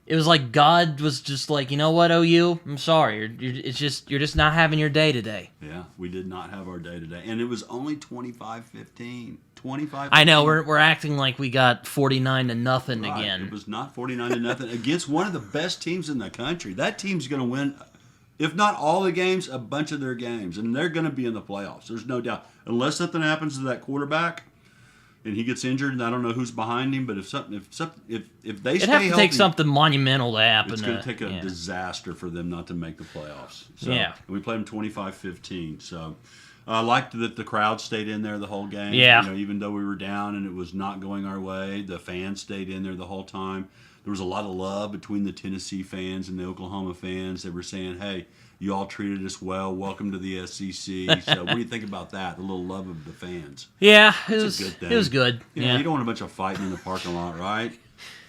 it was like God was just like, you know what, OU, I'm sorry. You're just not having your day today. Yeah, we did not have our day today, and it was only 25-15. 25. I know we're acting like we got 49-0 Right. again. It was not 49-0 against one of the best teams in the country. That team's going to win, if not all the games, a bunch of their games, and they're going to be in the playoffs. There's no doubt, unless something happens to that quarterback and he gets injured, and I don't know who's behind him. But if they It'd stay have to healthy, take something monumental to happen. it's going to take a disaster for them not to make the playoffs. So, Yeah. and we played them 25-15. So I liked that the crowd stayed in there the whole game. Yeah. You know, even though we were down and it was not going our way, the fans stayed in there the whole time. There was a lot of love between the Tennessee fans and the Oklahoma fans. They were saying, hey, you all treated us well. Welcome to the SEC. So what do you think about that? The little love of the fans. Yeah, it It's was a good thing. It was good. You know, Yeah. you don't want a bunch of fighting in the parking lot, right?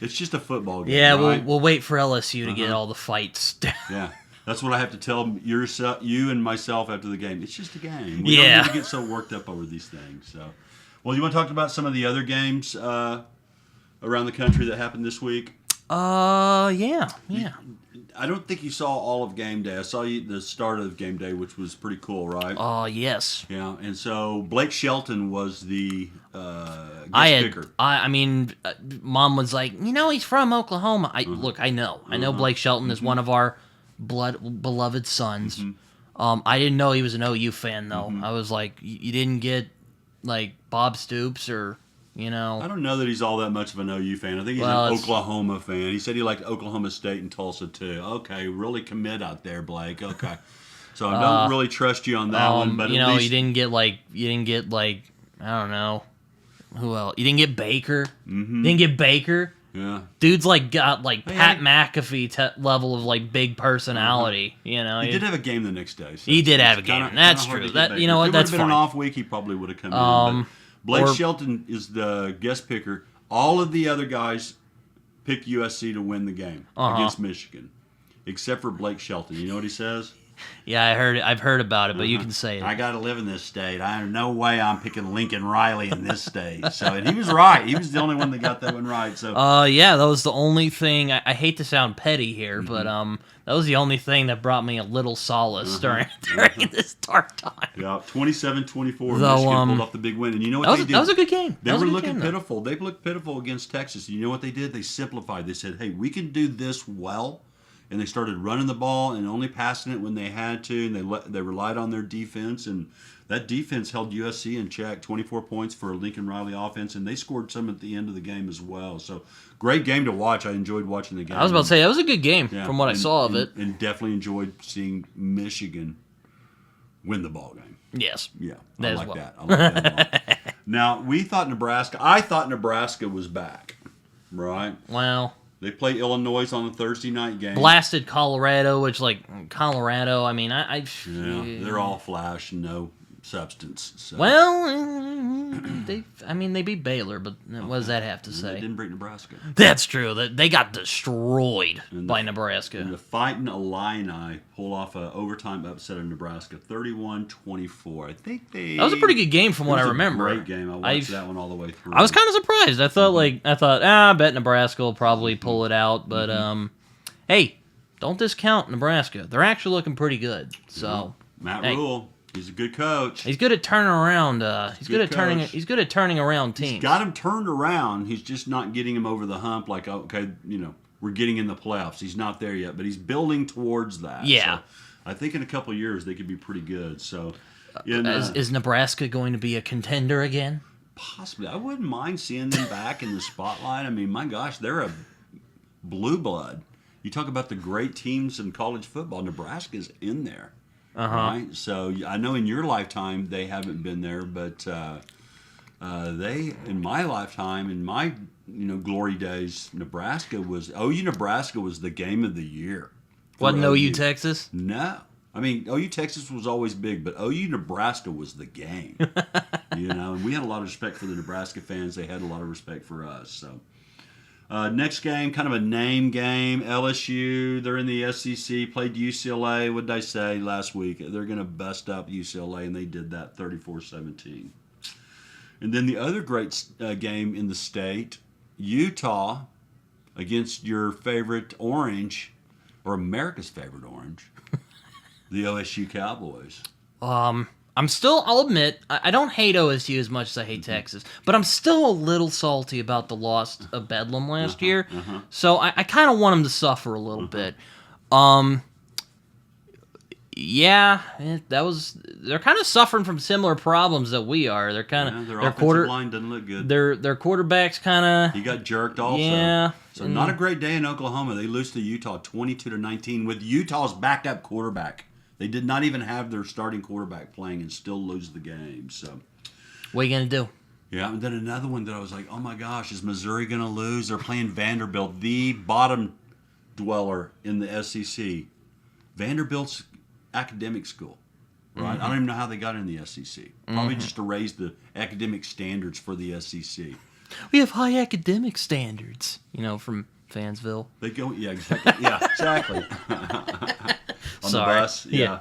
It's just a football game, Yeah, right? we'll wait for LSU to get all the fights. Yeah. That's what I have to tell you and myself after the game. It's just a game. We Yeah. don't need to get so worked up over these things. So, well, you want to talk about some of the other games around the country that happened this week? Yeah. I don't think you saw all of game day. I saw the start of game day, which was pretty cool, right? Yes. Yeah, and so Blake Shelton was the guest speaker. I mean, Mom was like, he's from Oklahoma. Look, I know Blake Shelton is one of our beloved sons. I didn't know he was an OU fan though. I was like, you didn't get like Bob Stoops or I don't know that he's all that much of an OU fan. I think he's an Oklahoma fan. He said he liked Oklahoma State and Tulsa too. Okay, really commit out there, Blake. Okay, so I don't really trust you on that one. But at least, you didn't get like I don't know who else. You didn't get Baker. You didn't get Baker. Yeah, Dude's like got like Pat McAfee level of like big personality. He did have a game the next day. So he did have a game. That's hard true. to get That Baker. If it that's would have been fine. an off week, he probably would have come in. But Blake Shelton is the guest picker. All of the other guys picked USC to win the game against Michigan, except for Blake Shelton. You know what he says? Yeah, I've heard about it, but you can say it. I got to live in this state. I have no way I'm picking Lincoln Riley in this state. So, and he was right. He was the only one that got that one right. So, yeah, that was the only thing. I hate to sound petty here, but that was the only thing that brought me a little solace during this dark time. Yeah, 27-24. Though, Michigan pulled off the big win, and you know what they did? That was a good game. They were looking pitiful. They looked pitiful against Texas. And you know what they did? They simplified. They said, "Hey, we can do this well." And they started running the ball and only passing it when they had to, and they relied on their defense, and that defense held USC in check. 24 points for a Lincoln Riley offense, and they scored some at the end of the game as well. So great game to watch. I enjoyed watching the game. I was about to say that was a good game from what I saw of it, and definitely enjoyed seeing Michigan win the ball game. Yes, Yeah, that I as like well. that. I like that a lot. Now I thought Nebraska was back, right? Well. They play Illinois on a Thursday night game. Blasted Colorado, which Colorado. I mean, Yeah, they're all flash, no substance. So. Well, they beat Baylor, but what does that have to They say? didn't beat Nebraska. That's true. They got destroyed by Nebraska. And the Fighting Illini pull off an overtime upset of Nebraska, 31-24. I think That was a pretty good game from what I remember. Great game. I watched that one all the way through. I was kind of surprised. I thought, I bet Nebraska will probably pull it out, but hey, don't discount Nebraska. They're actually looking pretty good. So Matt hey, Rule. He's a good coach. He's good at turning around. He's good at turning. coach. He's good at turning around teams. He's got him turned around. He's just not getting him over the hump. Like, okay, we're getting in the playoffs. He's not there yet, but he's building towards that. Yeah. So I think in a couple of years they could be pretty good. So, Is Nebraska going to be a contender again? possibly, I wouldn't mind seeing them back in the spotlight. I mean, my gosh, they're a blue blood. You talk about the great teams in college football. Nebraska's in there. Right? So I know in your lifetime they haven't been there, but they, in my lifetime, in my glory days, Nebraska was the game of the year. Wasn't OU Texas? No. I mean, OU Texas was always big, but OU Nebraska was the game. And we had a lot of respect for the Nebraska fans. They had a lot of respect for us. So, next game, kind of a name game. LSU, they're in the SEC, played UCLA. What did I say last week? They're going to bust up UCLA, and they did that 34-17. And then the other great game in the state, Utah against your favorite Orange, or America's favorite Orange, the OSU Cowboys. I'll admit, I don't hate OSU as much as I hate Texas, but I'm still a little salty about the loss of Bedlam last year. So I kind of want them to suffer a little bit. Yeah, they're kind of suffering from similar problems that we are. They're kind of their offensive line doesn't look good. Their quarterback's kind of He got jerked also. Yeah. So not a great day in Oklahoma. They lose to Utah 22-19 with Utah's backup quarterback. They did not even have their starting quarterback playing and still lose the game. So, what are you gonna do? Yeah, and then another one that I was like, oh my gosh, is Missouri gonna lose? They're playing Vanderbilt, the bottom dweller in the SEC. Vanderbilt's academic school, right? I don't even know how they got in the SEC. Probably just to raise the academic standards for the SEC. We have high academic standards, from Fansville. They go, yeah, exactly. Yeah, exactly. On Sorry. the bus, yeah.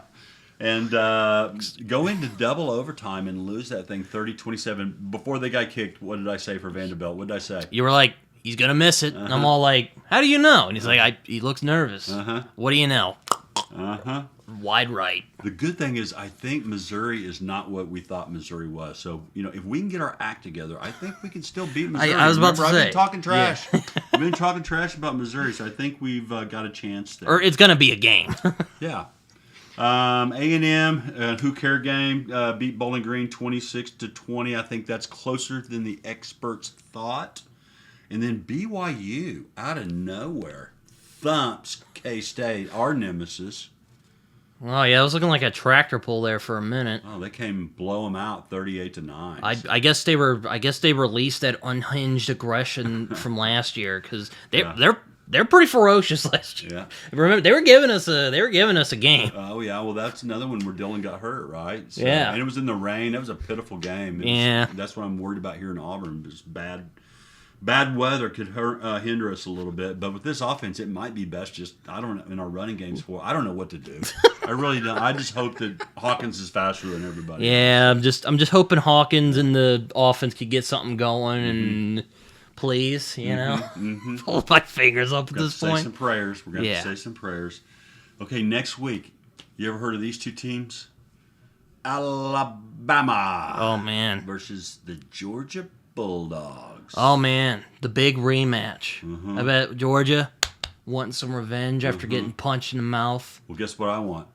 And go into double overtime and lose that thing 30-27. Before they got kicked, what did I say for Vanderbilt? What did I say? You were like, he's going to miss it. And I'm all like, how do you know? And he's like, he looks nervous. What do you know? Wide right. The good thing is I think Missouri is not what we thought Missouri was. So, if we can get our act together, I think we can still beat Missouri. I was about to say. I've been talking trash. I've been talking trash about Missouri, so I think we've got a chance there. Or it's going to be a game. Yeah. A&M, Who Care game, beat Bowling Green 26-20. I think that's closer than the experts thought. And then BYU, out of nowhere, thumps K-State, our nemesis. Oh, yeah, it was looking like a tractor pull there for a minute. Oh, they came blow them out 38-9. I guess they released that unhinged aggression from last year because they're pretty ferocious last year. Yeah. Remember, they were giving us a game. Oh yeah, well that's another one where Dylan got hurt, right? So, Yeah. and it was in the rain. That was a pitiful game. That's what I'm worried about here in Auburn. Just bad weather could hinder us a little bit. But with this offense, it might be best just I don't know in our running games I don't know what to do. I really don't. I just hope that Hawkins is faster than everybody. Yeah, I'm just hoping Hawkins and the offense could get something going and. Please, pull my fingers up at this point. Say some prayers. We're going to have to say some prayers. Okay, next week. You ever heard of these two teams? Alabama. Oh, man. Versus the Georgia Bulldogs. Oh, man. The big rematch. I bet Georgia wanting some revenge after getting punched in the mouth. Well, guess what I want?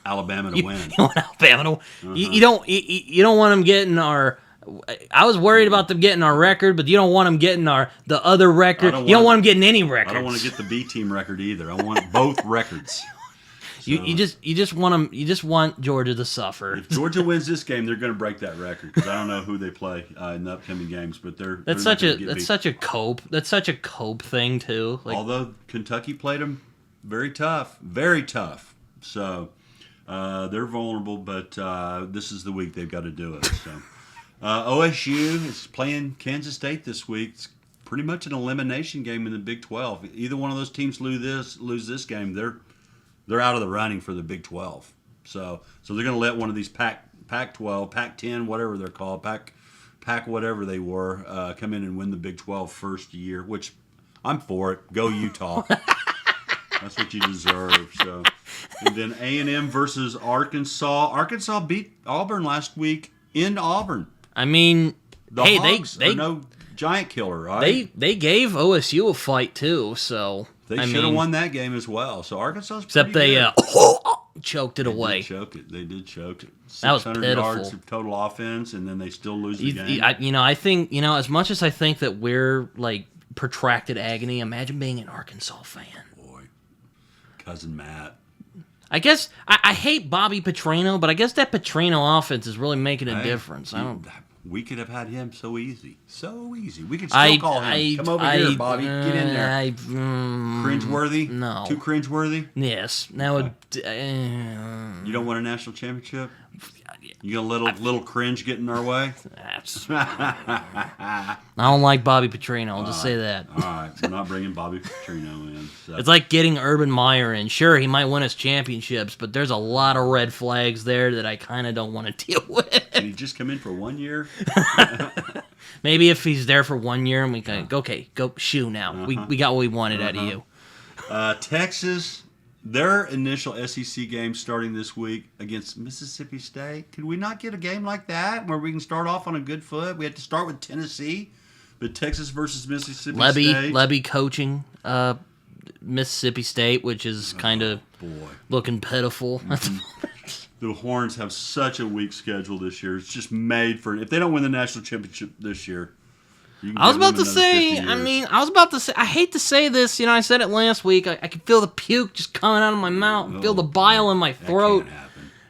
Alabama to win. You want Alabama to you don't want them getting our... I was worried about them getting our record, but you don't want them getting the other record. You don't want them getting any records. I don't want to get the B team record either. I want both records. So, you just want them. You just want Georgia to suffer. If Georgia wins this game, they're going to break that record because I don't know who they play in the upcoming games, but that's such a cope thing too. Like, although Kentucky played them very tough. So they're vulnerable, but this is the week they've got to do it. So. OSU is playing Kansas State this week. It's pretty much an elimination game in the Big 12. Either one of those teams lose this game, they're out of the running for the Big 12. So they're going to let one of these Pac-12, Pac-10, whatever they're called, Pac whatever they were, come in and win the Big 12 first year, which I'm for it. Go Utah. That's what you deserve. So, and then A&M versus Arkansas. Arkansas beat Auburn last week in Auburn. I mean, The hey, Hogs they are no giant killer, right? they gave OSU a fight too, so They I should have mean, won that game as well. So Arkansas, except they good. choked it away. They did choke it. That was 600 pitiful. yards of total offense, and then they still lose the game. I think as much as I think that we're like protracted agony, imagine being an Arkansas fan. Boy, cousin Matt. I guess I hate Bobby Petrino, but I guess that Petrino offense is really making a difference. We could have had him so easy. We could still call him. Come over here, Bobby. Get in there. Cringeworthy? No. Too cringeworthy? Yes. Now, You don't want a national championship? You gonna let a little cringe get in our way? I don't like Bobby Petrino. I'll just say that. All right, we're not bringing Bobby Petrino in. So. It's like getting Urban Meyer in. Sure, he might win us championships, but there's a lot of red flags there that I kind of don't want to deal with. Can he just come in for 1 year? Maybe if he's there for 1 year and we can go, okay, go shoo now. We got what we wanted out of you. Texas, their initial SEC game starting this week against Mississippi State. Could we not get a game like that where we can start off on a good foot? We had to start with Tennessee, but Texas versus Mississippi State. Lebby coaching Mississippi State, which is kind of looking pitiful. The Horns have such a weak schedule this year. It's just made for, if they don't win the national championship this year, I was about to say, I hate to say this, I said it last week. I can feel the puke just coming out of my mouth. I feel the bile in my throat.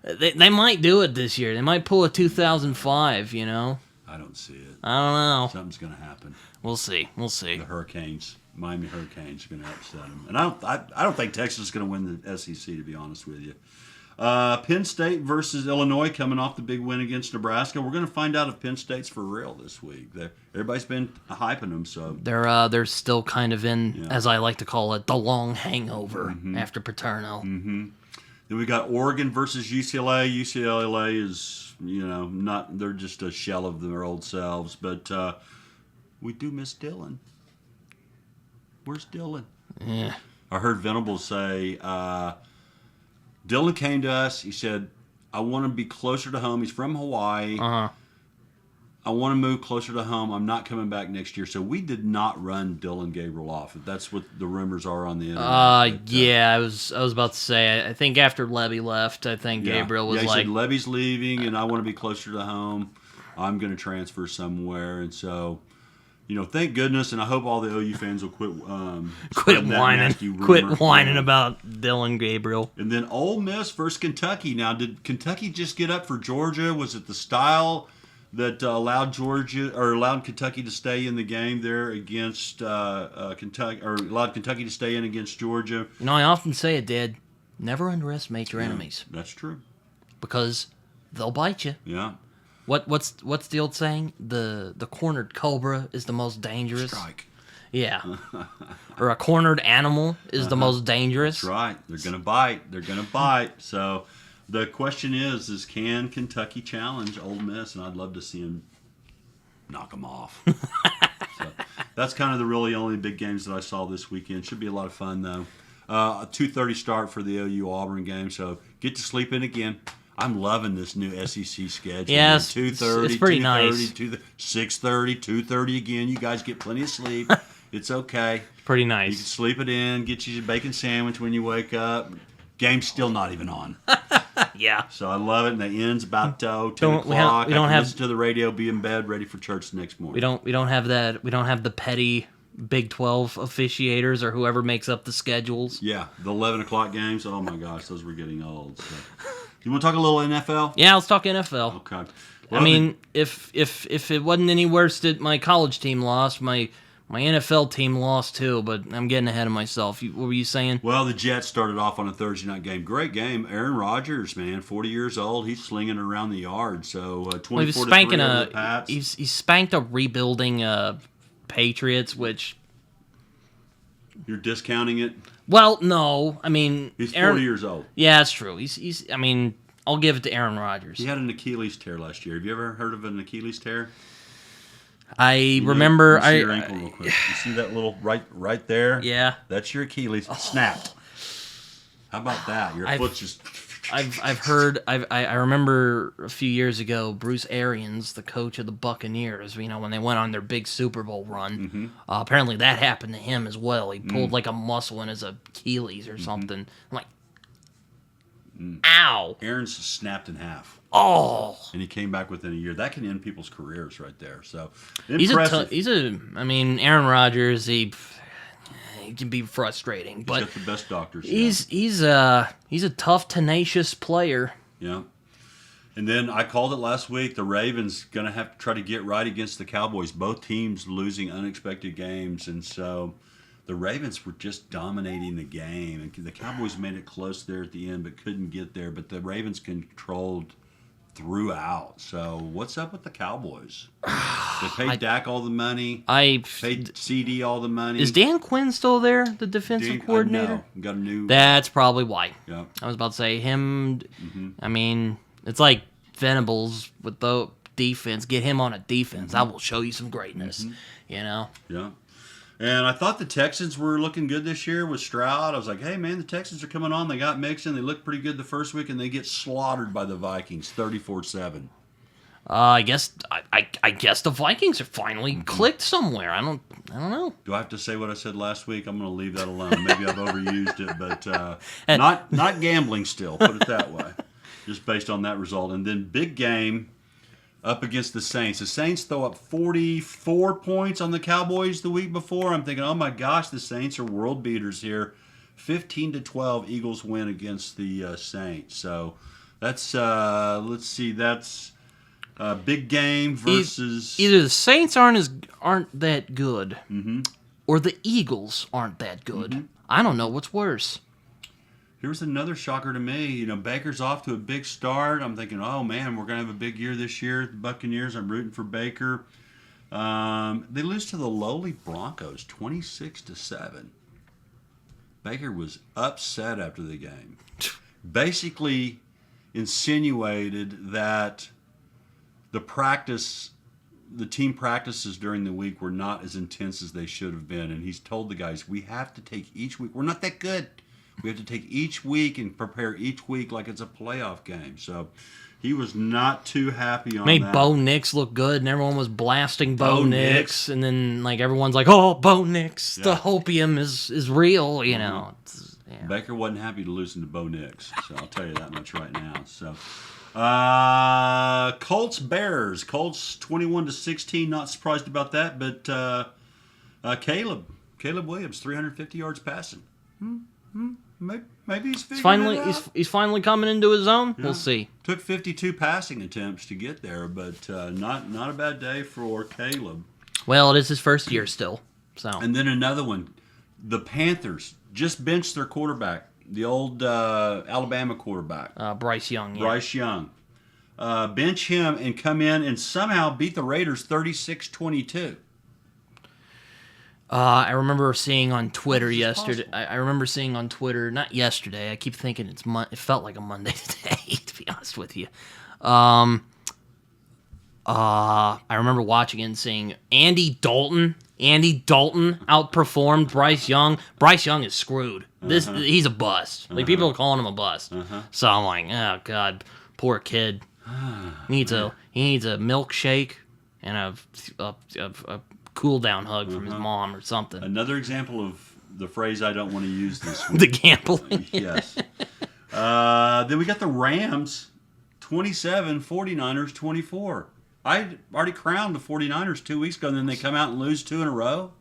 They might do it this year. They might pull a 2005, I don't see it. I don't know. Something's going to happen. We'll see. The Hurricanes, Miami Hurricanes, are going to upset them. And I don't think Texas is going to win the SEC, to be honest with you. Penn State versus Illinois coming off the big win against Nebraska. We're going to find out if Penn State's for real this week. Everybody's been hyping them, so they're still kind of in, as I like to call it, the long hangover after Paterno. Mm-hmm. Then we got Oregon versus UCLA. UCLA is not, they're just a shell of their old selves, but we do miss Dylan. Where's Dylan? Yeah, I heard Venables say. Dylan came to us. He said, I want to be closer to home. He's from Hawaii. I want to move closer to home. I'm not coming back next year. So we did not run Dylan Gabriel off. If that's what the rumors are on the internet. Yeah, I was about to say. I think after Levy left, I think Gabriel was he like, said, Levy's leaving, and I want to be closer to home. I'm going to transfer somewhere. And so, thank goodness, and I hope all the OU fans will quit whining about Dylan Gabriel. And then Ole Miss versus Kentucky. Now, did Kentucky just get up for Georgia? Was it the style that allowed Kentucky to stay in the game there against Kentucky, or allowed Kentucky to stay in against Georgia? I often say it, Dad. Never underestimate your enemies. That's true. Because they'll bite you. Yeah. What's the old saying? The cornered cobra is the most dangerous. Strike. Yeah. Or a cornered animal is the most dangerous. That's right. They're gonna bite. So the question is can Kentucky challenge Ole Miss? And I'd love to see them knock them off. So that's kind of the really only big games that I saw this weekend. Should be a lot of fun though. A 2:30 start for the OU Auburn game. So get to sleep in again. I'm loving this new SEC schedule. Yes, 2:30, it's pretty 2:30, nice. 6:30, 2:30 again. You guys get plenty of sleep. It's okay. Pretty You can nice. sleep it in. Get you a bacon sandwich when you wake up. Game's still not even on. Yeah. So I love it. And the end's about 10 o'clock. We don't I can have listen to the radio, be in bed, ready for church the next morning. We don't have that. We don't have the petty Big 12 officiators or whoever makes up the schedules. Yeah, the 11 o'clock games. Oh my gosh, those were getting old. So. You want to talk a little NFL? Yeah, let's talk NFL. Okay. Well, I mean, if it wasn't any worse that my college team lost, my NFL team lost too, but I'm getting ahead of myself. What were you saying? Well, the Jets started off on a Thursday night game. Great game. Aaron Rodgers, man, 40 years old. He's slinging it around the yard. So 24-3 over the Pats. He spanked a rebuilding Patriots, which... You're discounting it? Well, no. I mean... He's 40 years old. Yeah, that's true. He's. I mean, I'll give it to Aaron Rodgers. He had an Achilles tear last year. Have you ever heard of an Achilles tear? I remember... You see your ankle real quick. You see that little right there? Yeah. That's your Achilles. Snapped. How about that? Your foot's just... I remember a few years ago, Bruce Arians, the coach of the Buccaneers, when they went on their big Super Bowl run, apparently that happened to him as well. He pulled like a muscle in his Achilles or something. I'm like, ow. Aaron's snapped in half. Oh. And he came back within a year. That can end people's careers right there. So, Aaron Rodgers, he can be frustrating, but he's got the best doctors. He's a tough, tenacious player. Yeah. And then I called it last week. The Ravens going to have to try to get right against the Cowboys. Both teams losing unexpected games, and so the Ravens were just dominating the game. And the Cowboys made it close there at the end, but couldn't get there. But the Ravens controlled throughout. So what's up with the Cowboys? They paid Dak all the money. Paid CD all the money. Is Dan Quinn still there, the defensive coordinator? No, got a new. That's probably why. Yeah. I was about to say him. I mean, it's like Venables with the defense. Get him on a defense. I will show you some greatness. Yeah. And I thought the Texans were looking good this year with Stroud. I was like, hey, man, the Texans are coming on. They got Mixon. They looked pretty good the first week, and they get slaughtered by the Vikings, 34-7. I guess the Vikings are finally clicked somewhere. I don't know. Do I have to say what I said last week? I'm going to leave that alone. Maybe I've overused it, but not gambling still, put it that way, just based on that result. And then big game up against the Saints. The Saints throw up 44 points on the Cowboys the week before. I'm thinking, oh my gosh, the Saints are world beaters here. 15-12, Eagles win against the Saints. So that's that's a big game versus either the Saints aren't that good, or the Eagles aren't that good. I don't know what's worse. Here's another shocker to me. Baker's off to a big start. I'm thinking, oh, man, we're going to have a big year this year. The Buccaneers, I'm rooting for Baker. They lose to the lowly Broncos, 26-7. Baker was upset after the game. Basically insinuated that the team practices during the week were not as intense as they should have been. And he's told the guys, we have to take each week. We're not that good. We have to take each week and prepare each week like it's a playoff game. So he was not too happy on that. Made Bo Nix look good, and everyone was blasting Bo Nix. And then everyone's like, oh, Bo Nix, the hopium is real, Yeah. Baker wasn't happy to losing to Bo Nix, so I'll tell you that much right now. So Colts Bears. Colts 21-16, not surprised about that, but Caleb Williams, 350 yards passing. Maybe he's figuring it out. He's finally coming into his own. Yeah. We'll see. Took 52 passing attempts to get there, but not a bad day for Caleb. Well, it is his first year still. So. And then another one. The Panthers just benched their quarterback, the old Alabama quarterback. Bryce Young. Yeah. Bryce Young. Bench him and come in and somehow beat the Raiders 36-22. I remember seeing on Twitter yesterday. I remember seeing on Twitter, not yesterday. I keep thinking it felt like a Monday today, to be honest with you. I remember watching it and seeing Andy Dalton outperformed Bryce Young. Bryce Young is screwed. He's a bust. People are calling him a bust. So I'm like, oh god, poor kid. He needs a milkshake and a cool down hug from his mom or something. Another example of the phrase I don't want to use this week. The gambling. Yes. Then we got the Rams 27, 49ers 24. I already crowned the 49ers 2 weeks ago, and then they come out and lose 2 in a row.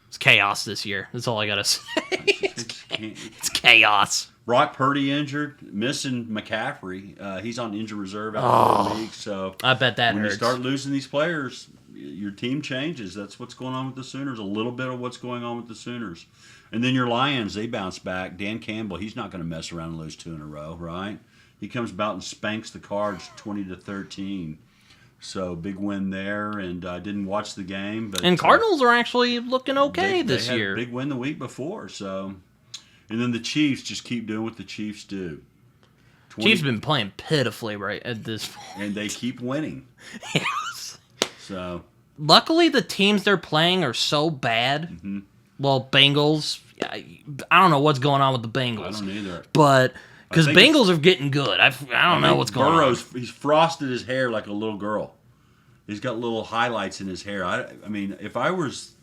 It's chaos this year. That's all I got to say. It's chaos. Brock Purdy injured, missing McCaffrey. He's on injured reserve out for the week. So I bet that when hurts. you start losing these players, your team changes. That's what's going on with the Sooners. A little bit of what's going on with the Sooners. And then your Lions, they bounce back. Dan Campbell, he's not going to mess around and lose 2 in a row, right? He comes about and spanks the Cards 20-13. So big win there, and I didn't watch the game. But Cardinals are actually looking okay this year. They had a big win the week before. So, and then the Chiefs just keep doing what the Chiefs do. Chiefs have been playing pitifully right at this point. And they keep winning. Yes. So luckily, the teams they're playing are so bad. Well, Bengals, I don't know what's going on with the Bengals. I don't either. But because I think Bengals are getting good. I don't know what's going on. He's frosted his hair like a little girl. He's got little highlights in his hair. I mean, if I was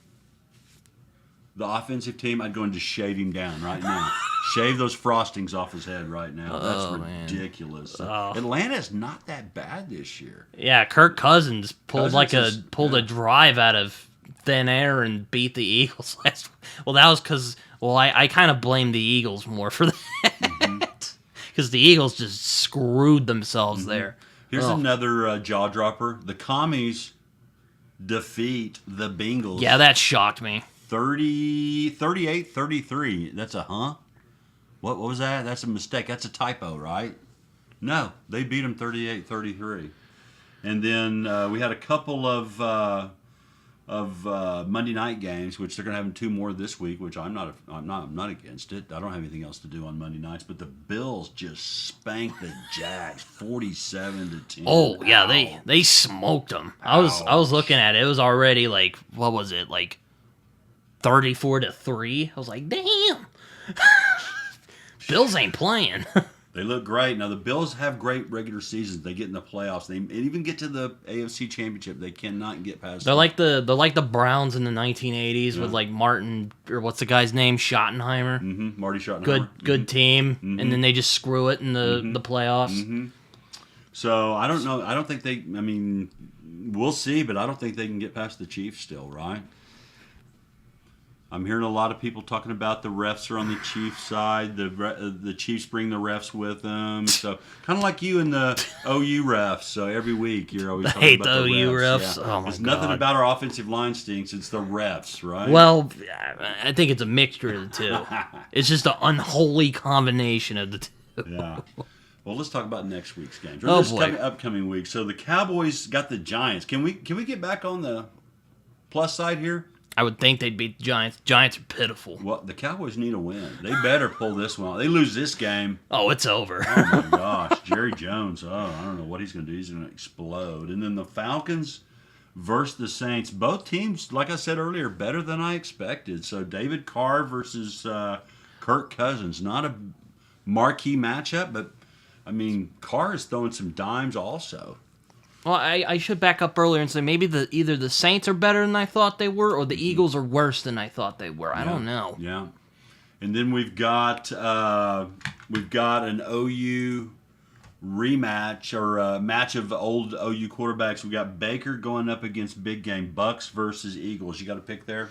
the offensive team, I'd go and just shave him down right now. Shave those frostings off his head right now. That's ridiculous. Oh. Atlanta's not that bad this year. Yeah, Kirk Cousins pulled a drive out of thin air and beat the Eagles last. Well, that was because I kind of blame the Eagles more for that because the Eagles just screwed themselves there. Here's another jaw dropper. The Commies defeat the Bengals. Yeah, that shocked me. 38-33. That's a What was that? That's a mistake. That's a typo, right? No, they beat them 38-33. And then we had a couple of Monday night games, which they're going to have 2 more this week. Which I'm not against it. I don't have anything else to do on Monday nights. But the Bills just spanked the Jags 47-10. Oh yeah, they smoked them. I was looking at it. It was already like, what was it, like 34-3? I was like, damn. Bills ain't playing. They look great. Now, the Bills have great regular seasons. They get in the playoffs. They even get to the AFC Championship. They cannot get past They're like the Browns in the 1980s with like Martin, or what's the guy's name? Schottenheimer. Mm-hmm. Marty Schottenheimer. Good team. And then they just screw it in the playoffs. Mm-hmm. So, I don't know. I don't think they, I mean, we'll see, but I don't think they can get past the Chiefs still, right? I'm hearing a lot of people talking about the refs are on the Chiefs side. The Chiefs bring the refs with them. So kind of like you and the OU refs. So every week you're always talking about the OU refs. Yeah. Oh my it's God. nothing about our offensive line stinks. It's the refs, right? Well, I think it's a mixture of the two. It's just an unholy combination of the two. Yeah. Well, let's talk about next week's games. Oh, boy. Upcoming week. So the Cowboys got the Giants. Can we get back on the plus side here? I would think they'd beat the Giants. Giants are pitiful. Well, the Cowboys need a win. They better pull this one out. They lose this game. Oh, it's over. Oh, my gosh. Jerry Jones. Oh, I don't know what he's going to do. He's going to explode. And then the Falcons versus the Saints. Both teams, like I said earlier, better than I expected. So David Carr versus Kirk Cousins. Not a marquee matchup, but, I mean, Carr is throwing some dimes also. Well, I should back up earlier and say maybe either the Saints are better than I thought they were, or the Eagles are worse than I thought they were. I don't know. Yeah, and then we've got an OU rematch or a match of old OU quarterbacks. We got Baker going up against big game Bucks versus Eagles. You got a pick there?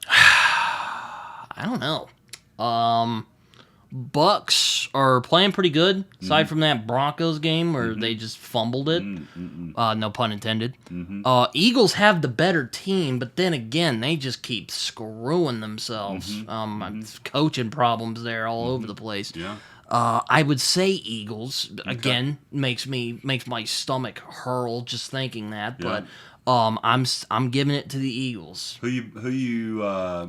I don't know. Bucks are playing pretty good, aside from that Broncos game where they just fumbled it. No pun intended. Eagles have the better team, but then again, they just keep screwing themselves. Coaching problems there all over the place. Yeah. I would say Eagles again makes my stomach hurl just thinking that, but I'm giving it to the Eagles. Who you?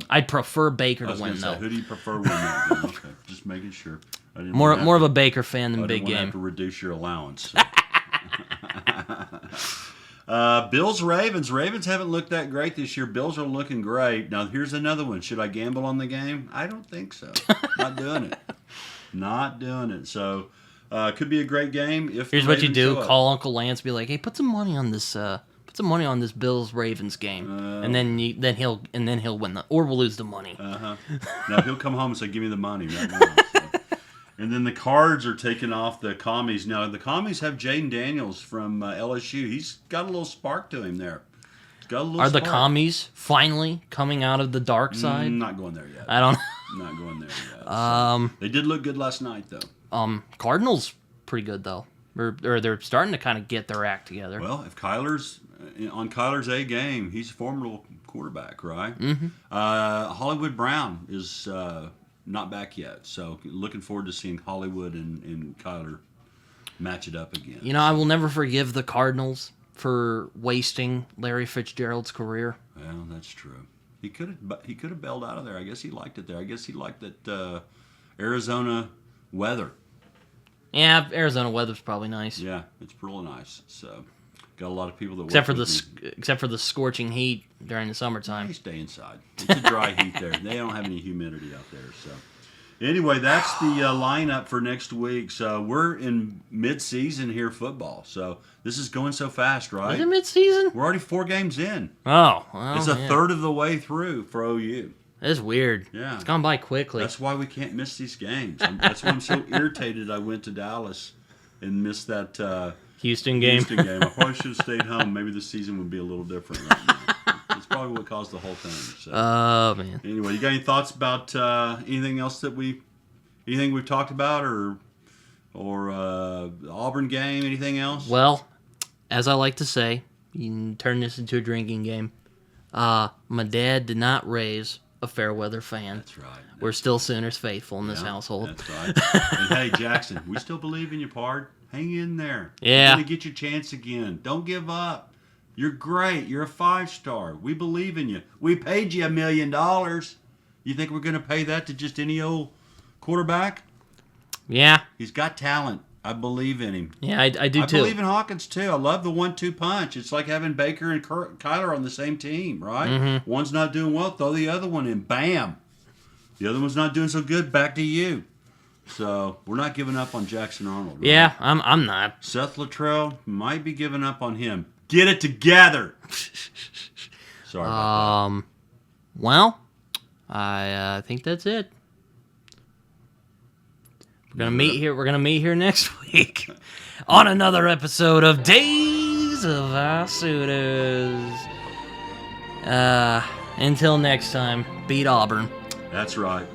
I'd prefer Baker to win though. Who do you prefer win that game? Okay, just making sure. More of a Baker fan than big I didn't game. have to reduce your allowance. Bills Ravens. Ravens haven't looked that great this year. Bills are looking great. Now here's another one. Should I gamble on the game? I don't think so. Not doing it. Not doing it. So could be a great game. If Here's what you do: call Uncle Lance, be like, "Hey, put some money on this. Put some money on this Bills Ravens game," and then he'll win or we'll lose the money. Now he'll come home and say, "Give me the money right now." So. And then the Cards are taking off the Commies. Now the Commies have Jaden Daniels from LSU. He's got a little spark to him there. Are the Commies finally coming out of the dark side? Not going there yet. I don't. Not going there yet. They did look good last night, though. Cardinals pretty good though, or they're starting to kind of get their act together. Well, if Kyler's on Kyler's A game, he's a formidable quarterback, right? Hollywood Brown is not back yet, so looking forward to seeing Hollywood and Kyler match it up again. You know, I will never forgive the Cardinals for wasting Larry Fitzgerald's career. Well, that's true. He could have bailed out of there. I guess he liked it there. I guess he liked that Arizona weather. Yeah, Arizona weather's probably nice. Yeah, it's real nice. So, Got a lot of people that except work for with me. except for the scorching heat during the summertime. They stay inside. It's a dry heat there. They don't have any humidity out there. So, anyway, that's the lineup for next week. So we're in mid-season here, football. So this is going so fast, right? Is it mid-season? We're already 4 games in. Oh, well, It's a third of the way through for OU. That's weird. Yeah. It's gone by quickly. That's why we can't miss these games. That's why I'm so irritated I went to Dallas and missed that Houston game. Houston game. I probably should have stayed home. Maybe the season would be a little different right now. It's probably what caused the whole thing. So. Oh, man. Anyway, you got any thoughts about anything else anything we've talked about, or the Auburn game? Anything else? Well, as I like to say, you can turn this into a drinking game. My dad did not raise a fair weather fan. That's right. We're still Sooners faithful in this household. That's right. And hey, Jackson, we still believe in you, pard. Hang in there. Yeah. You're going to get your chance again. Don't give up. You're great. You're a 5-star. We believe in you. We paid you $1 million. You think we're going to pay that to just any old quarterback? Yeah. He's got talent. I believe in him. Yeah, I do I too. believe in Hawkins, too. I love the 1-2 punch. It's like having Baker and Kyler on the same team, right? Mm-hmm. One's not doing well, throw the other one in. Bam. The other one's not doing so good, back to you. So we're not giving up on Jackson Arnold. Right? Yeah, I'm not. Seth Luttrell might be giving up on him. Get it together. Sorry about Well, I think that's it. We're gonna meet here next week on another episode of Days of Our Sooners. Until next time, beat Auburn. that. That's right.